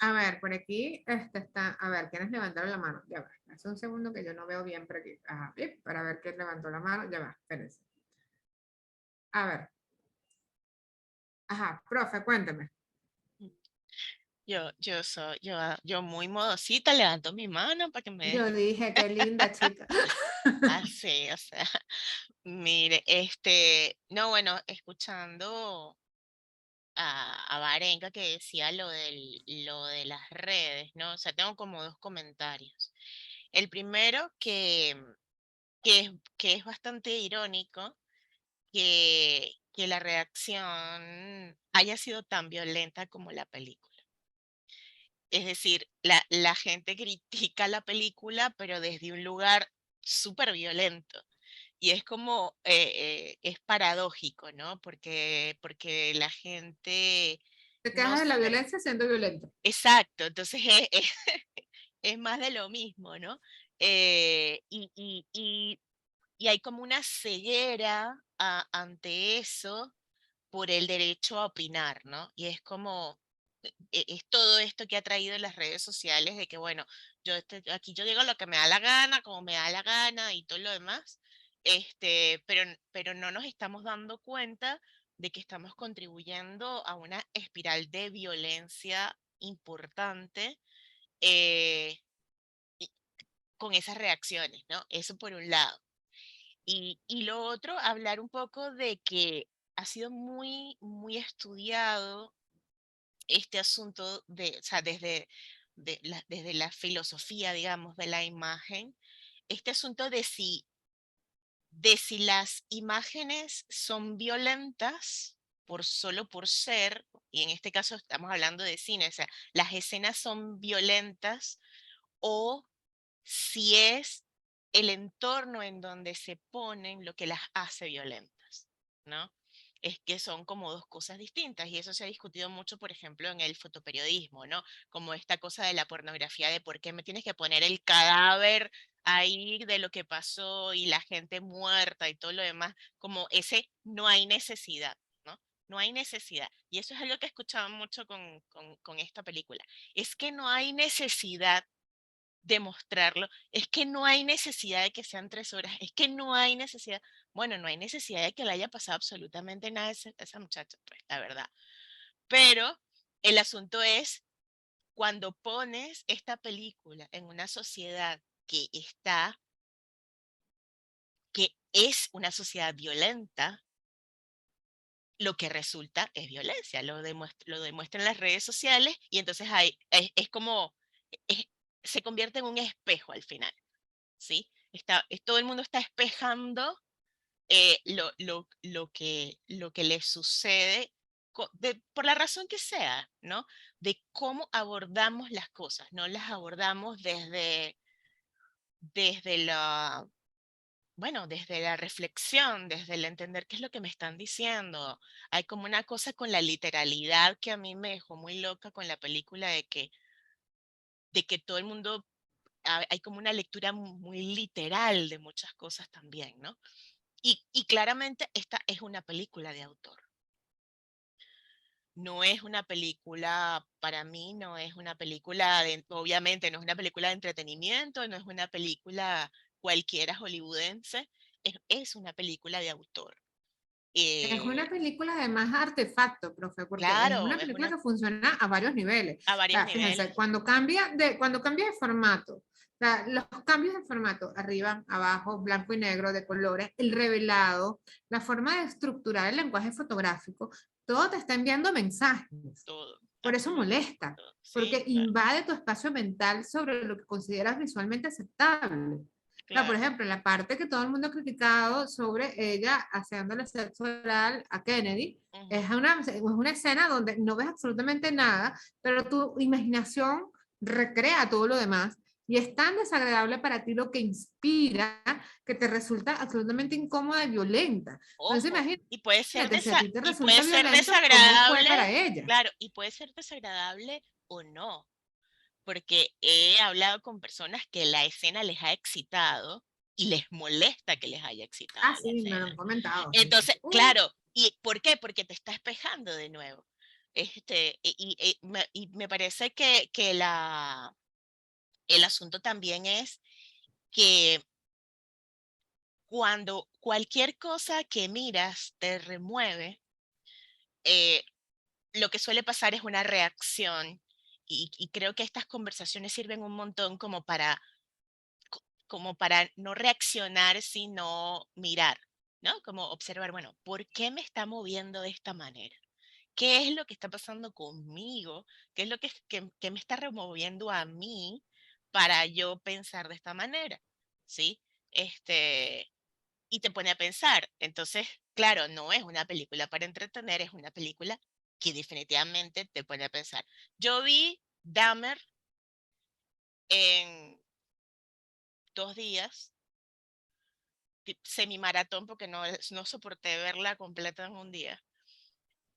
A ver, por aquí está, a ver, ¿quiénes levantaron la mano? Ya va, hace un segundo que yo no veo bien por aquí. Ajá, para ver quién levantó la mano, ya va, espérense. A ver. Ajá, profe, cuénteme. Yo muy modosita levanto mi mano para que me Yo dije, qué linda chica. así, o sea, mire, no, bueno, escuchando a Varenga que decía lo de las redes, ¿no? O sea, tengo como dos comentarios. El primero que es bastante irónico que la reacción haya sido tan violenta como la película. Es decir, la gente critica la película, pero desde un lugar súper violento. Y es como, es paradójico, ¿no? Porque la gente, Te no quejas de la sé, violencia siendo violento. exacto, entonces es más de lo mismo, ¿no? Y hay como una ceguera ante eso por el derecho a opinar, ¿no? Y es como, es todo esto que ha traído las redes sociales de que, bueno, aquí yo digo lo que me da la gana, como me da la gana y todo lo demás, pero no nos estamos dando cuenta de que estamos contribuyendo a una espiral de violencia importante eh, y- con esas reacciones, ¿no? Eso por un lado. Y lo otro, hablar un poco de que ha sido muy, muy estudiado este asunto de, o sea, desde la filosofía, digamos, de la imagen, este asunto de si las imágenes son violentas solo por ser, y en este caso estamos hablando de cine, o sea, las escenas son violentas o si es el entorno en donde se ponen lo que las hace violentas, ¿no? Es que son como dos cosas distintas y eso se ha discutido mucho, por ejemplo, en el fotoperiodismo, ¿no? Como esta cosa de la pornografía, de por qué me tienes que poner el cadáver ahí de lo que pasó y la gente muerta y todo lo demás, como ese no hay necesidad, ¿no? No hay necesidad. Y eso es algo que he escuchado mucho con esta película. Es que no hay necesidad demostrarlo, es que no hay necesidad de que sean 3 horas, es que no hay necesidad, bueno, no hay necesidad de que le haya pasado absolutamente nada a esa muchacha, pues, la verdad. Pero el asunto es cuando pones esta película en una sociedad que es una sociedad violenta, lo que resulta es violencia, lo demuestran las redes sociales y entonces es como, es- se convierte en un espejo al final. ¿Sí? Todo el mundo está espejando lo que le sucede por la razón que sea, ¿no? De cómo abordamos las cosas, no las abordamos desde bueno, desde la reflexión, desde el entender qué es lo que me están diciendo. Hay como una cosa con la literalidad que a mí me dejó muy loca con la película de que todo el mundo hay como una lectura muy literal de muchas cosas también, ¿no? Y claramente esta es una película de autor. No es una película, para mí, no es una película, obviamente no es una película de entretenimiento, no es una película cualquiera hollywoodense, es una película de autor. Es Eh, una película además artefacto, profe, porque es claro, una película que funciona a varios niveles. a O varios sea, niveles. fíjense, cuando cambia de formato, o sea, los cambios de formato, arriba, abajo, blanco y negro, de colores, el revelado, la forma de estructurar el lenguaje fotográfico, todo te está enviando mensajes. Todo, Por eso absolutamente molesta, todo. Sí, porque claro, invade tu espacio mental sobre lo que consideras visualmente aceptable. O sea, por claro. ejemplo, la parte que todo el mundo ha criticado sobre ella haciéndole sexo oral a Kennedy, Ujú. es una escena donde no ves absolutamente nada, pero tu imaginación recrea todo lo demás y es tan desagradable para ti lo que inspira que te resulta absolutamente incómoda y violenta. Entonces, Ojo, imagínate, si a ti te y resulta puede ser violento, ¿cómo fue para desagradable, ella? claro, y puede ser desagradable o no. Porque he hablado con personas que la escena les ha excitado y les molesta que les haya excitado Ah, la sí, me lo escena. han comentado. Sí, sí. Entonces, claro, ¿y por qué? Porque te está espejando de nuevo. Y me parece que el asunto también es que cuando cualquier cosa que miras te remueve, eh, lo que suele pasar es una reacción. Y creo que estas conversaciones sirven un montón como para no reaccionar, sino mirar, ¿no? Como observar, bueno, ¿por qué me está moviendo de esta manera? ¿Qué es lo que está pasando conmigo? ¿Qué es lo que me está removiendo a mí para yo pensar de esta manera? ¿Sí? Este, y te pone a pensar. Entonces, claro, no es una película para entretener, es una película que definitivamente te pone a pensar. Yo vi Dahmer en 2 días semimaratón porque no soporté verla completa en un día.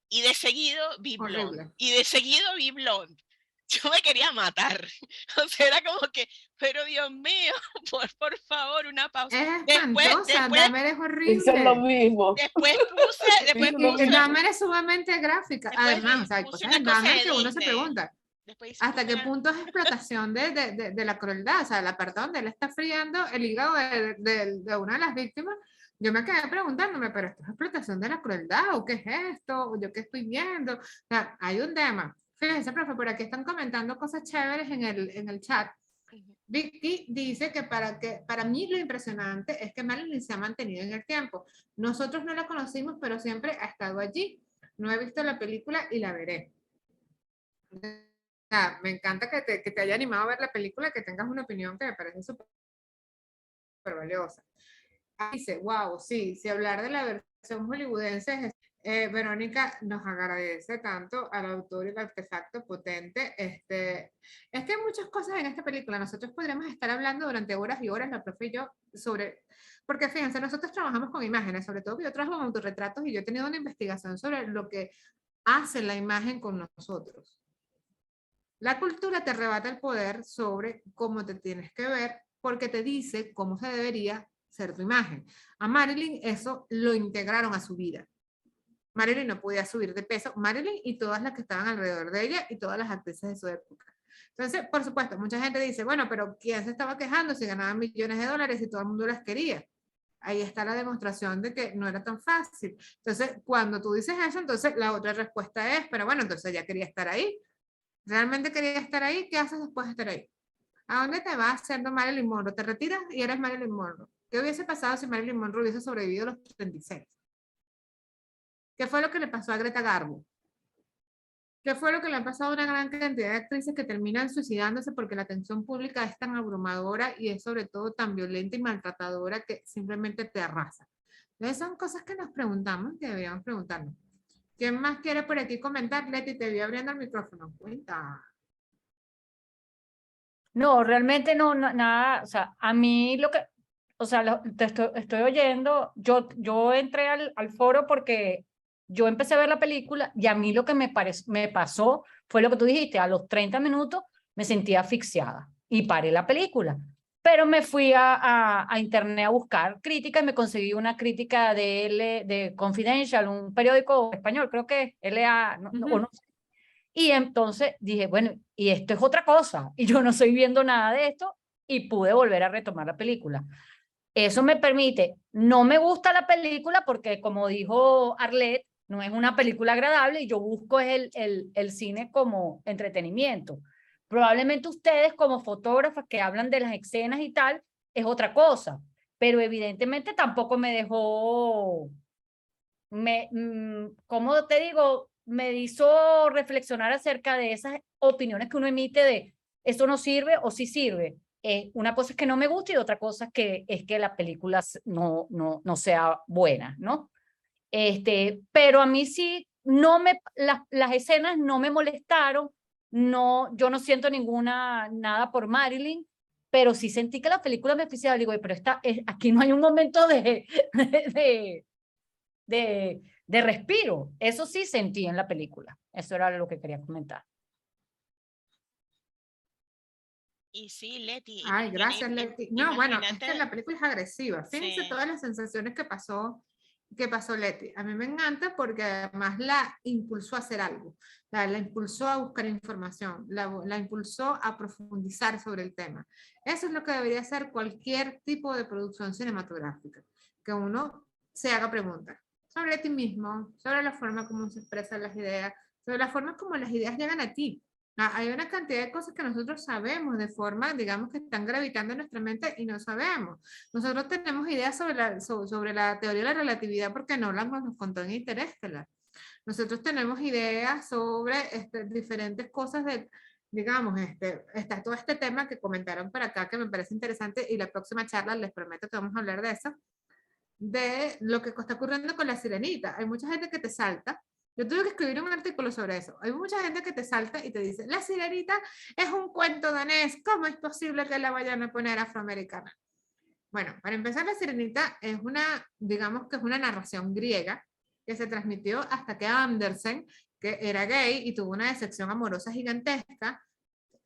Y de seguido vi Blonde. Horrible. Y de seguido vi Blonde. yo me quería matar. O sea, era como que, pero Dios mío, por favor, una pausa. Es Después, espantosa, después, Dahmer es Hizo lo horrible. mismo. después puse, después Hizo lo puse, Y mismo. Dahmer es sumamente gráfica. después Además, o sea, hay puse cosas una en cosa Dahmer de que uno se Disney. pregunta, Después ¿hasta puse qué una- punto es explotación de la crueldad? O sea, la parte donde él está friando el hígado de una de las víctimas. Yo me quedé preguntándome, ¿pero esto es explotación de la crueldad? ¿O qué es esto? ¿O yo qué estoy viendo? O sea, hay un tema. Fíjense, profe, por aquí están comentando cosas chéveres en el chat. Ujú. Vicky dice que para mí lo impresionante es que Marilyn se ha mantenido en el tiempo. Nosotros no la conocimos, pero siempre ha estado allí. No he visto la película y la veré. Me encanta que te haya animado a ver la película, que tengas una opinión que me parece súper valiosa. Dice, wow, sí, si hablar de la versión hollywoodense, Verónica nos agradece tanto al autor y al artefacto potente. Es que hay muchas cosas en esta película. Nosotros podríamos estar hablando durante horas y horas, la profe y yo, sobre, porque fíjense, nosotros trabajamos con imágenes, sobre todo que yo trabajo con autorretratos y yo he tenido una investigación sobre lo que hace la imagen con nosotros. La cultura te arrebata el poder sobre cómo te tienes que ver porque te dice cómo se debería ser tu imagen. A Marilyn eso lo integraron a su vida. Marilyn no podía subir de peso. Marilyn y todas las que estaban alrededor de ella y todas las actrices de su época. Entonces, por supuesto, mucha gente dice, bueno, pero ¿quién se estaba quejando si ganaban millones de dólares y todo el mundo las quería? Ahí está la demostración de que no era tan fácil. Entonces, cuando tú dices eso, entonces la otra respuesta es, pero bueno, entonces ella quería estar ahí. ¿Realmente quería estar ahí? ¿Qué haces después de estar ahí? ¿A dónde te vas siendo Marilyn Monroe? Te retiras y eres Marilyn Monroe. ¿Qué hubiese pasado si Marilyn Monroe hubiese sobrevivido a los 36? ¿Qué fue lo que le pasó a Greta Garbo? ¿Qué fue lo que le ha pasado a una gran cantidad de actrices que terminan suicidándose porque la atención pública es tan abrumadora y es sobre todo tan violenta y maltratadora que simplemente te arrasa? Entonces son cosas que nos preguntamos, que deberíamos preguntarnos. ¿Quién más quiere por aquí comentar? Leti, te vi abriendo el micrófono. Cuenta. No, realmente no, nada, o sea, a mí lo que, o sea, te estoy oyendo, yo entré al foro porque yo empecé a ver la película y a mí lo que me pasó fue lo que tú dijiste, a los 30 minutos me sentía asfixiada y paré la película. Pero me fui a internet a buscar críticas y me conseguí una crítica de Confidential, un periódico español, creo que es LA, o no sé. Y entonces dije, bueno, y esto es otra cosa, y yo no estoy viendo nada de esto, y pude volver a retomar la película. Eso me permite, no me gusta la película porque, como dijo Arlette, no es una película agradable y yo busco el cine como entretenimiento. Probablemente ustedes como fotógrafas que hablan de las escenas y tal, es otra cosa, pero evidentemente tampoco me dejó, ¿cómo te digo? Me hizo reflexionar acerca de esas opiniones que uno emite de esto no sirve o sí sirve. Una cosa es que no me gusta y otra cosa es que la película no sea buena, ¿no? Pero a mí sí, las escenas no me molestaron, no, yo no siento nada por Marilyn, pero sí sentí que la película me oficiaba. Digo, pero aquí no hay un momento de, de respiro. Eso sí sentí en la película. Eso era lo que quería comentar. Y sí, Leti, Ay, gracias, Leti. No, bueno, es que imagínate, la película es agresiva. Fíjense sí, todas las sensaciones que pasó Leti. A mí me encanta porque además la impulsó a hacer algo. La impulsó a buscar información, la impulsó a profundizar sobre el tema. Eso es lo que debería hacer cualquier tipo de producción cinematográfica. Que uno se haga preguntas sobre ti mismo, sobre la forma como se expresan las ideas, sobre la forma como las ideas llegan a ti. Hay una cantidad de cosas que nosotros sabemos de forma, digamos, que están gravitando en nuestra mente y no sabemos. Nosotros tenemos ideas sobre la teoría de la relatividad porque Nolan nos contó en Interestelar. Nosotros tenemos ideas sobre diferentes cosas de, digamos, está todo este tema que comentaron por acá que me parece interesante y la próxima charla les prometo que vamos a hablar de eso, de lo que está ocurriendo con la sirenita. Hay mucha gente que te salta. Yo tuve que escribir un artículo sobre eso. Hay mucha gente que te salta y te dice, la sirenita es un cuento danés, ¿cómo es posible que la vayan a poner afroamericana? Bueno, para empezar, la sirenita es una, digamos que es una narración griega que se transmitió hasta que Andersen, que era gay y tuvo una decepción amorosa gigantesca,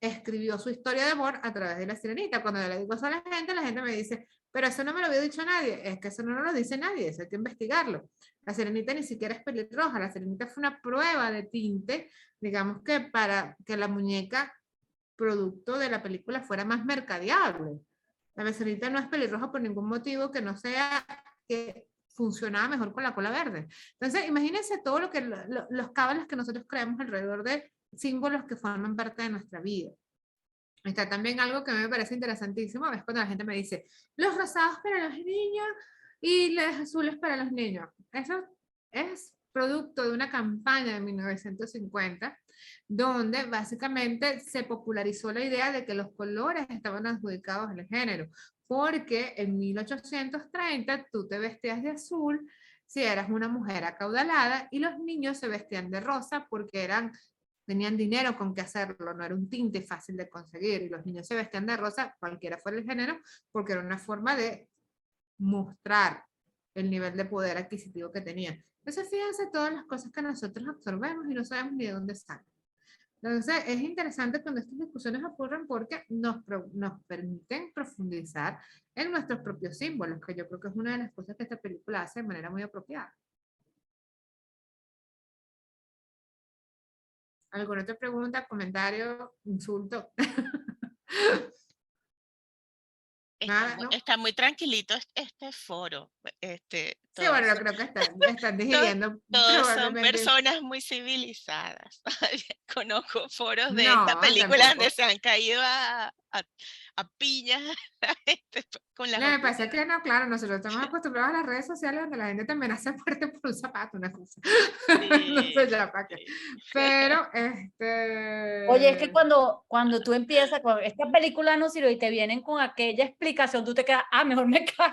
escribió su historia de amor a través de La Sirenita. Cuando yo le digo eso a la gente me dice, pero eso no me lo había dicho nadie. Es que eso no lo dice nadie, eso hay que investigarlo. La Sirenita ni siquiera es pelirroja, La Sirenita fue una prueba de tinte, digamos que para que la muñeca producto de la película fuera más mercadeable. La Sirenita no es pelirroja por ningún motivo que no sea que funcionaba mejor con la cola verde. Entonces, imagínense todo lo que los cábalas que nosotros creamos alrededor de símbolos que forman parte de nuestra vida. Está también algo que a mí me parece interesantísimo, es cuando la gente me dice, los rosados para los niños y los azules para los niños. Eso es producto de una campaña de 1950, donde básicamente se popularizó la idea de que los colores estaban adjudicados al género, porque en 1830 tú te vestías de azul si eras una mujer acaudalada y los niños se vestían de rosa porque tenían dinero con que hacerlo, no era un tinte fácil de conseguir y los niños se vestían de rosa, cualquiera fuera el género, porque era una forma de mostrar el nivel de poder adquisitivo que tenían. Entonces fíjense todas las cosas que nosotros absorbemos y no sabemos ni de dónde salen. Entonces, es interesante cuando estas discusiones ocurren porque nos permiten profundizar en nuestros propios símbolos, que yo creo que es una de las cosas que esta película hace de manera muy apropiada. ¿Alguna otra pregunta, comentario, insulto? Nada, ¿no? Está muy tranquilito este foro. Sí, bueno, yo creo que están digiriendo Todos son probablemente. personas muy civilizadas. Conozco foros de No, esta película donde tampoco. se han caído a piñas con las No, me opiniones. parece que no, claro, nosotros estamos acostumbrados a las redes sociales donde la gente te amenaza fuerte por un zapato, una cosa. No sé ya para qué. Sí. Pero, Oye, es que cuando tú empiezas con esta película no sirve y te vienen con aquella explicación, tú te quedas, mejor me callo.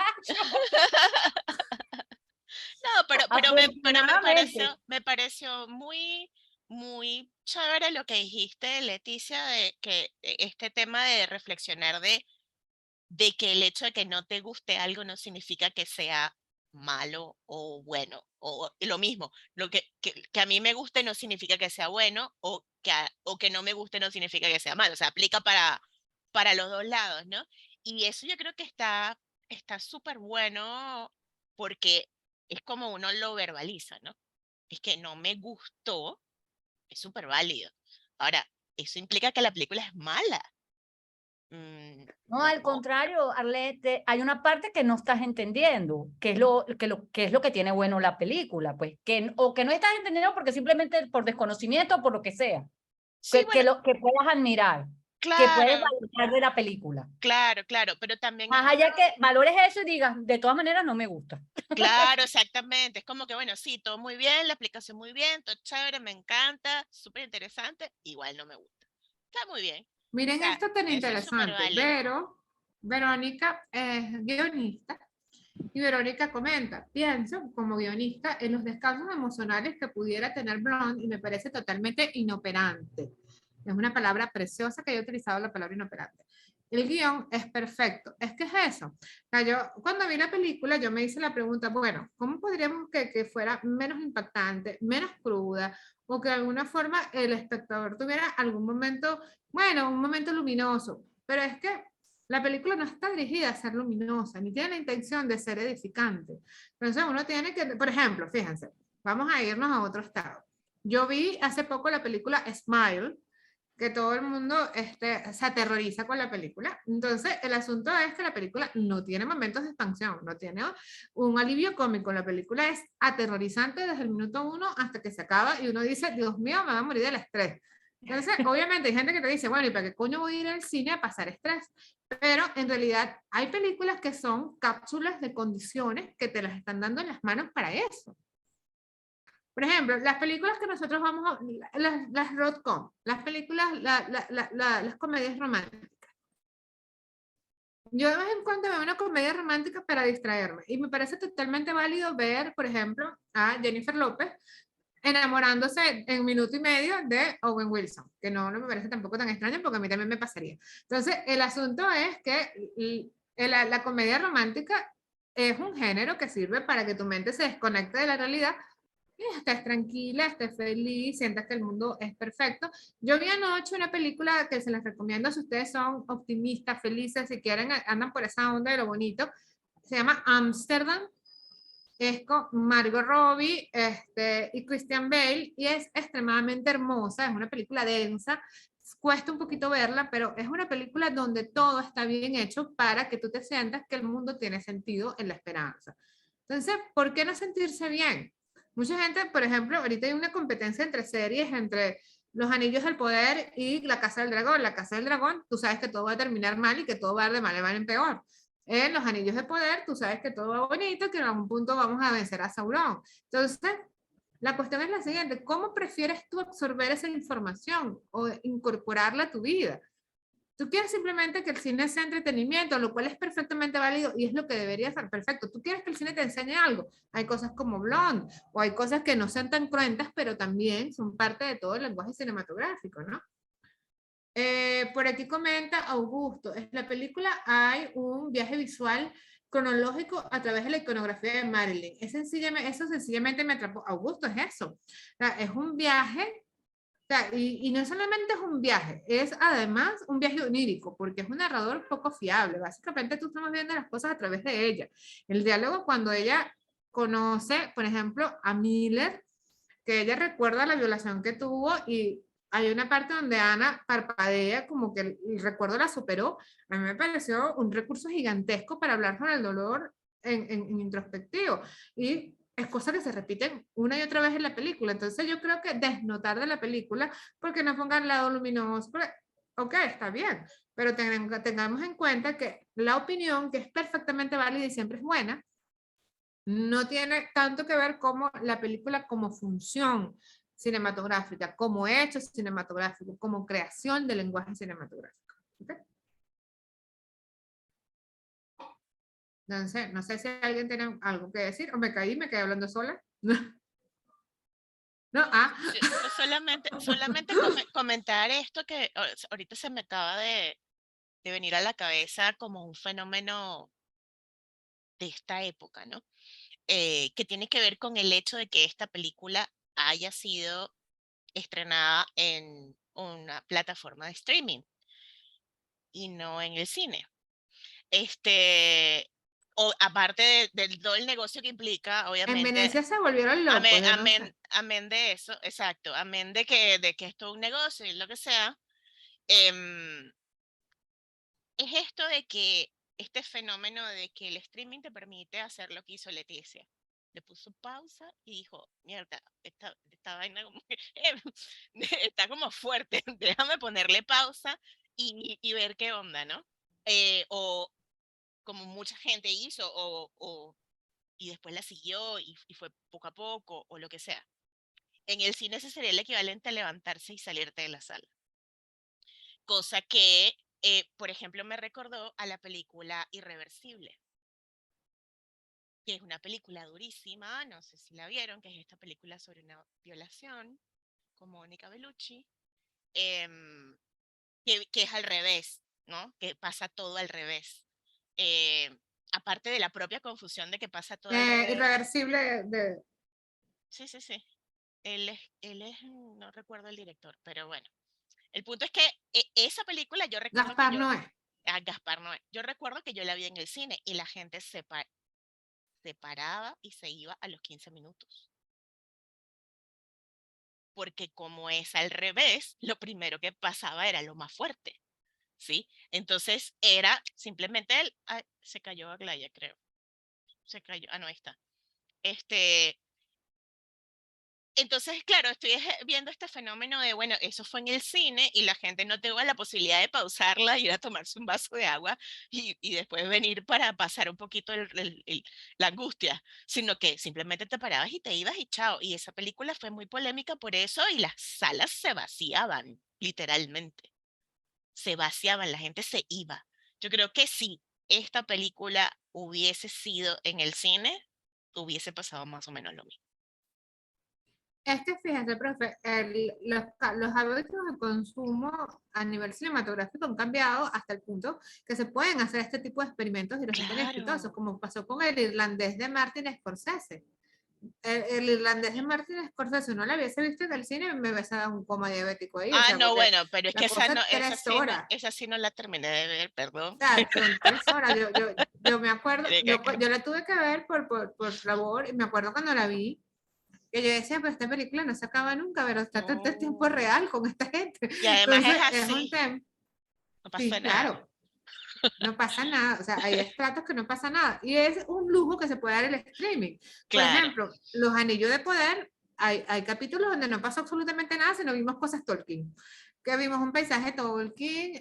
No, pero Afortunadamente. me pareció muy, muy chévere lo que dijiste, Leticia, de que este tema de reflexionar de que el hecho de que no te guste algo no significa que sea malo o bueno, o lo mismo, que a mí me guste no significa que sea bueno, o que no me guste no significa que sea malo, o sea, aplica para los dos lados, ¿no? Y eso yo creo que está súper bueno porque es como uno lo verbaliza, ¿no? Es que no me gustó, es súper válido. Ahora, ¿eso implica que la película es mala? No, No. al contrario, Arlette, hay una parte que no estás entendiendo, que es lo que tiene bueno la película, pues, o que no estás entendiendo porque simplemente por desconocimiento o por lo que sea, Sí, bueno, que puedas admirar, que puedes claro, valorar de la película. claro, pero también Más allá que valores eso y digas, de todas maneras no me gusta. claro, exactamente, es como que, bueno, sí, todo muy bien, la aplicación muy bien, todo chévere, me encanta, súper interesante, igual no me gusta. Está muy bien, o miren sea, esto tan eso es súper interesante. válido. Verónica es guionista y Verónica comenta, pienso como guionista en los descansos emocionales que pudiera tener Blonde y me parece totalmente inoperante. Es una palabra preciosa que he utilizado la palabra inoperante. El guión es perfecto. Es que es eso. O sea, yo cuando vi la película yo me hice la pregunta, bueno, ¿cómo podríamos que fuera menos impactante, menos cruda o que de alguna forma el espectador tuviera algún momento, bueno, un momento luminoso? Pero es que la película no está dirigida a ser luminosa, ni tiene la intención de ser edificante. Entonces uno tiene que, por ejemplo, fíjense, vamos a irnos a otro estado. Yo vi hace poco la película Smile, que todo el mundo se aterroriza con la película. Entonces, el asunto es que la película no tiene momentos de expansión, no tiene un alivio cómico. La película es aterrorizante desde el minuto 1 hasta que se acaba y uno dice, Dios mío, me va a morir del estrés. Entonces, obviamente hay gente que te dice, bueno, ¿y para qué coño voy a ir al cine a pasar estrés? Pero en realidad hay películas que son cápsulas de condiciones que te las están dando en las manos para eso. Por ejemplo, las películas que nosotros vamos a, las rom-com, las películas, las comedias románticas. Yo de vez en cuando veo una comedia romántica para distraerme y me parece totalmente válido ver, por ejemplo, a Jennifer López enamorándose en minuto y medio de Owen Wilson, que no me parece tampoco tan extraño porque a mí también me pasaría. Entonces, el asunto es que la comedia romántica es un género que sirve para que tu mente se desconecte de la realidad y estés tranquila, estés feliz, sientas que el mundo es perfecto. Yo vi anoche una película que se les recomiendo si ustedes son optimistas, felices, si quieren, andan por esa onda de lo bonito. Se llama Amsterdam. Es con Margot Robbie y Christian Bale y es extremadamente hermosa, es una película densa, cuesta un poquito verla, pero es una película donde todo está bien hecho para que tú te sientas que el mundo tiene sentido en la esperanza. Entonces, ¿por qué no sentirse bien? Mucha gente, por ejemplo, ahorita hay una competencia entre series, entre Los Anillos del Poder y La Casa del Dragón. La Casa del Dragón, tú sabes que todo va a terminar mal y que todo va a ir de mal en peor. En Los Anillos de Poder, tú sabes que todo va bonito, que en algún punto vamos a vencer a Sauron. Entonces, la cuestión es la siguiente, ¿cómo prefieres tú absorber esa información o incorporarla a tu vida? Tú quieres simplemente que el cine sea entretenimiento, lo cual es perfectamente válido y es lo que debería ser perfecto. Tú quieres que el cine te enseñe algo. Hay cosas como Blonde o hay cosas que no sean tan cruentas, pero también son parte de todo el lenguaje cinematográfico, ¿no? Por aquí comenta Augusto, en la película hay un viaje visual cronológico a través de la iconografía de Marilyn. Eso sencillamente me atrapó. Augusto, es eso. O sea, es un viaje, o sea, y no solamente es un viaje, es además un viaje onírico, porque es un narrador poco fiable. Básicamente tú estamos viendo las cosas a través de ella. El diálogo cuando ella conoce, por ejemplo, a Miller, que ella recuerda la violación que tuvo y hay una parte donde Ana parpadea como que el recuerdo la superó. A mí me pareció un recurso gigantesco para hablar con el dolor en introspectivo. Y es cosa que se repiten una y otra vez en la película. Entonces yo creo que desnotar de la película, porque no pongan lado luminoso, porque, ok, está bien, pero tengamos en cuenta que la opinión, que es perfectamente válida y siempre es buena, no tiene tanto que ver como la película como función cinematográfica, como hecho cinematográfico, como creación de lenguaje cinematográfico. ¿Okay? Entonces, no sé si alguien tiene algo que decir o me caí, me quedé hablando sola. No, Yo solamente comentar esto que ahorita se me acaba de venir a la cabeza como un fenómeno de esta época, ¿no? Que tiene que ver con el hecho de que esta película haya sido estrenada en una plataforma de streaming y no en el cine. O aparte de todo el negocio que implica, en obviamente, Venecia se volvieron locos. amén de eso, exacto, amén de que esto es un negocio y lo que sea, es esto de que este fenómeno de que el streaming te permite hacer lo que hizo Leticia. Le puso pausa y dijo, mierda, esta vaina como que, está como fuerte, déjame ponerle pausa y ver qué onda, ¿no? O como mucha gente hizo, y después la siguió y fue poco a poco, o lo que sea. En el cine ese sería el equivalente a levantarse y salirte de la sala. Cosa que, por ejemplo, me recordó a la película Irreversible, que es una película durísima, no sé si la vieron, que es esta película sobre una violación con Mónica Bellucci, que es al revés, ¿no? Que pasa todo al revés. Eh, Aparte de la propia confusión de que pasa todo al revés. Irreversible Sí, sí, sí. No recuerdo el director, pero bueno. El punto es que esa película yo recuerdo Gaspar Noé. Gaspar Noé, yo recuerdo que yo la vi en el cine y la gente se paraba y se iba a los 15 minutos. Porque como es al revés, lo primero que pasaba era lo más fuerte, ¿sí? Entonces era simplemente se cayó Aglaya, creo. Se cayó, no, ahí está. Entonces, claro, estoy viendo este fenómeno de, bueno, eso fue en el cine y la gente no tuvo la posibilidad de pausarla, ir a tomarse un vaso de agua y después venir para pasar un poquito la angustia, sino que simplemente te parabas y te ibas y chao. Y esa película fue muy polémica por eso y las salas se vaciaban, literalmente. Se vaciaban, la gente se iba. Yo creo que si esta película hubiese sido en el cine, hubiese pasado más o menos lo mismo. Es que fíjate, profe, los hábitos de consumo a nivel cinematográfico han cambiado hasta el punto que se pueden hacer este tipo de experimentos y resultan exitosos, Claro. como pasó con el irlandés de Martin Scorsese. el irlandés de Martin Scorsese, no la hubiese visto en el cine, me hubiese dado un coma diabético ahí. O Ah, sea, no, porque bueno, pero es la que cosa es 3 horas. esa sí no la terminé de ver, perdón. O sea, son 3 horas. Yo me acuerdo, Verga, yo la tuve que ver por labor, y me acuerdo cuando la vi, que yo decía, pero esta película no se acaba nunca, pero está tanto el tiempo No. real con esta gente. Y además Entonces, es es un así, tema. no pasa Sí, nada. claro, no pasa nada. O sea, hay estratos que no pasa nada. Y es un lujo que se puede dar el streaming. Por Claro. ejemplo, Los Anillos de Poder, hay capítulos donde no pasó absolutamente nada, sino vimos cosas Tolkien. Que vimos un paisaje Tolkien,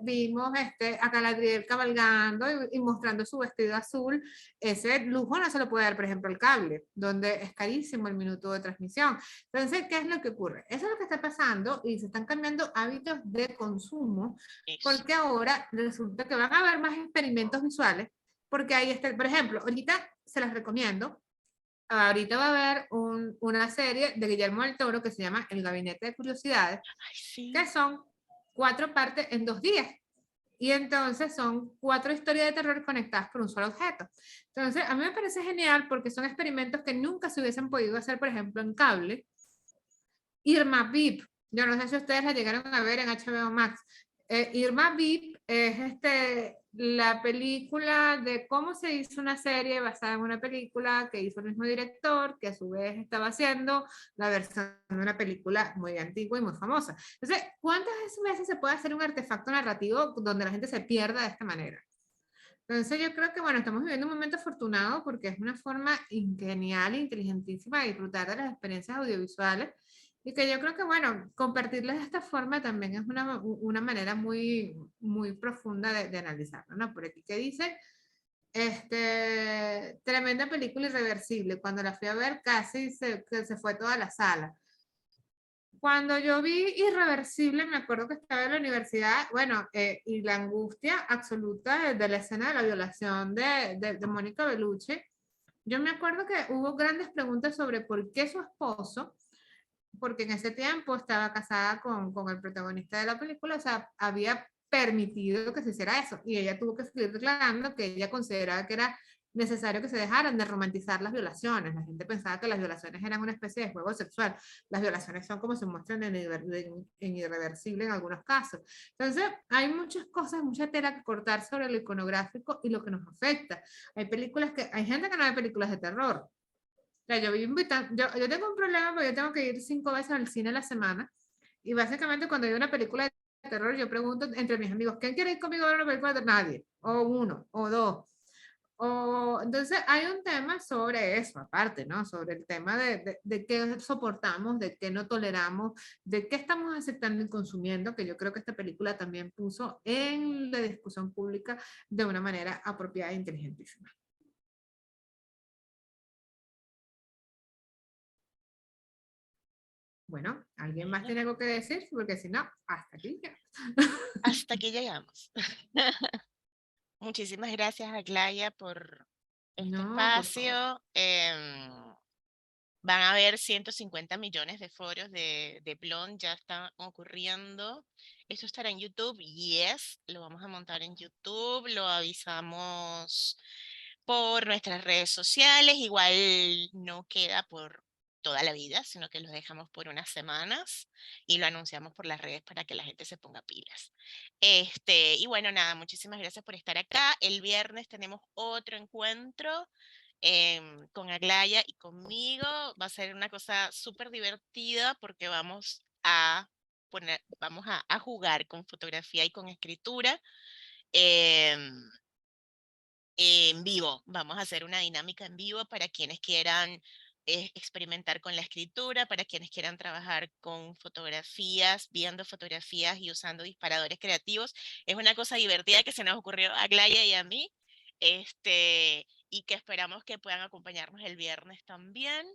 vimos a Galadriel cabalgando y mostrando su vestido azul. Ese lujo no se lo puede dar, por ejemplo, el cable, donde es carísimo el minuto de transmisión. Entonces, ¿qué es lo que ocurre? Eso es lo que está pasando y se están cambiando hábitos de consumo, Eso. porque ahora resulta que van a haber más experimentos visuales, porque ahí está, por ejemplo, ahorita se las recomiendo. Ahorita va a haber una serie de Guillermo del Toro que se llama El Gabinete de Curiosidades, Ay, sí. que son 4 partes en 2 días. Y entonces son 4 historias de terror conectadas por un solo objeto. Entonces, a mí me parece genial porque son experimentos que nunca se hubiesen podido hacer, por ejemplo, en cable. Irma Vip, yo no sé si ustedes la llegaron a ver en HBO Max. Irma Vip es la película de cómo se hizo una serie basada en una película que hizo el mismo director, que a su vez estaba haciendo la versión de una película muy antigua y muy famosa. Entonces, ¿cuántas veces se puede hacer un artefacto narrativo donde la gente se pierda de esta manera? Entonces yo creo que, bueno, estamos viviendo un momento afortunado porque es una forma genial e inteligentísima de disfrutar de las experiencias audiovisuales, y que yo creo que, bueno, compartirlas de esta forma también es una manera muy, muy profunda de analizarlo, ¿no? Por aquí que dice, tremenda película irreversible, cuando la fui a ver casi que se fue toda la sala. Cuando yo vi Irreversible, me acuerdo que estaba en la universidad, bueno, y la angustia absoluta de la escena de la violación de Mónica Bellucci. Yo me acuerdo que hubo grandes preguntas sobre por qué su esposo, porque en ese tiempo estaba casada con el protagonista de la película, o sea, había permitido que se hiciera eso, y ella tuvo que seguir declarando que ella consideraba que era necesario que se dejaran de romantizar las violaciones. La gente pensaba que las violaciones eran una especie de juego sexual. Las violaciones son como se muestran en Irreversible en algunos casos. Entonces, hay muchas cosas, mucha tela que cortar sobre lo iconográfico y lo que nos afecta. Hay películas hay gente que no ve películas de terror. O sea, yo tengo un problema porque yo tengo que ir 5 veces al cine a la semana, y básicamente cuando hay una película de terror yo pregunto entre mis amigos, ¿quién quiere ir conmigo a ver una película de terror? Nadie, o uno, o dos. Entonces hay un tema sobre eso, aparte, ¿no? Sobre el tema de qué soportamos, de qué no toleramos, de qué estamos aceptando y consumiendo, que yo creo que esta película también puso en la discusión pública de una manera apropiada e inteligentísima. Bueno, ¿alguien más tiene algo que decir? Porque si no, hasta aquí ya. Hasta aquí llegamos. Muchísimas gracias, Aglaya, por este No, por favor. espacio. Van a haber 150 millones de foros de Blond, ya están ocurriendo. Esto estará en YouTube, yes, lo vamos a montar en YouTube, lo avisamos por nuestras redes sociales, igual no queda por toda la vida, sino que lo dejamos por unas semanas y lo anunciamos por las redes para que la gente se ponga pilas. Y bueno, nada, muchísimas gracias por estar acá. El viernes tenemos otro encuentro con Aglaya y conmigo. Va a ser una cosa súper divertida porque vamos a jugar con fotografía y con escritura. En vivo. Vamos a hacer una dinámica en vivo para quienes quieran experimentar con la escritura, para quienes quieran trabajar con fotografías, viendo fotografías y usando disparadores creativos. Es una cosa divertida que se nos ocurrió a Glaya y a mí, y que esperamos que puedan acompañarnos el viernes también.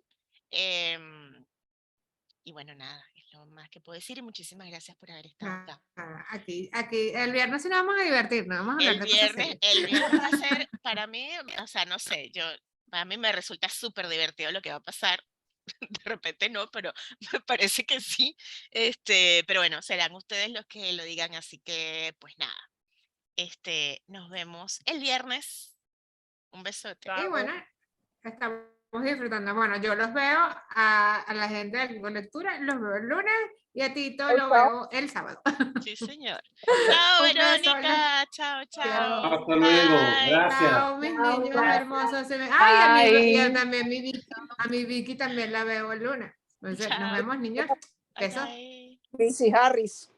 Y bueno, nada, es lo más que puedo decir y muchísimas gracias por haber estado acá. Aquí, el viernes sí nos vamos a divertir, no vamos a hablar de cosas serias. El viernes va a ser, para mí, o sea, no sé, para mí me resulta súper divertido lo que va a pasar. De repente no, pero me parece que sí. Pero bueno, serán ustedes los que lo digan, así que pues nada. Nos vemos el viernes. Un besote. Y bueno, Chao. hasta disfrutando. Bueno, yo los veo a la gente de Google Lectura, los veo el lunes y a Tito lo veo el sábado. Sí, señor. Chao, Un beso, Verónica. Chao, chao. Hasta luego. Bye. Gracias. Chao, mis Chao, niños gracias. hermosos. Ay, y Bye. también a mi Vicky también la veo el lunes. Entonces, nos Chao. vemos, niños. Bye, Besos. bye. Chrissy Harris.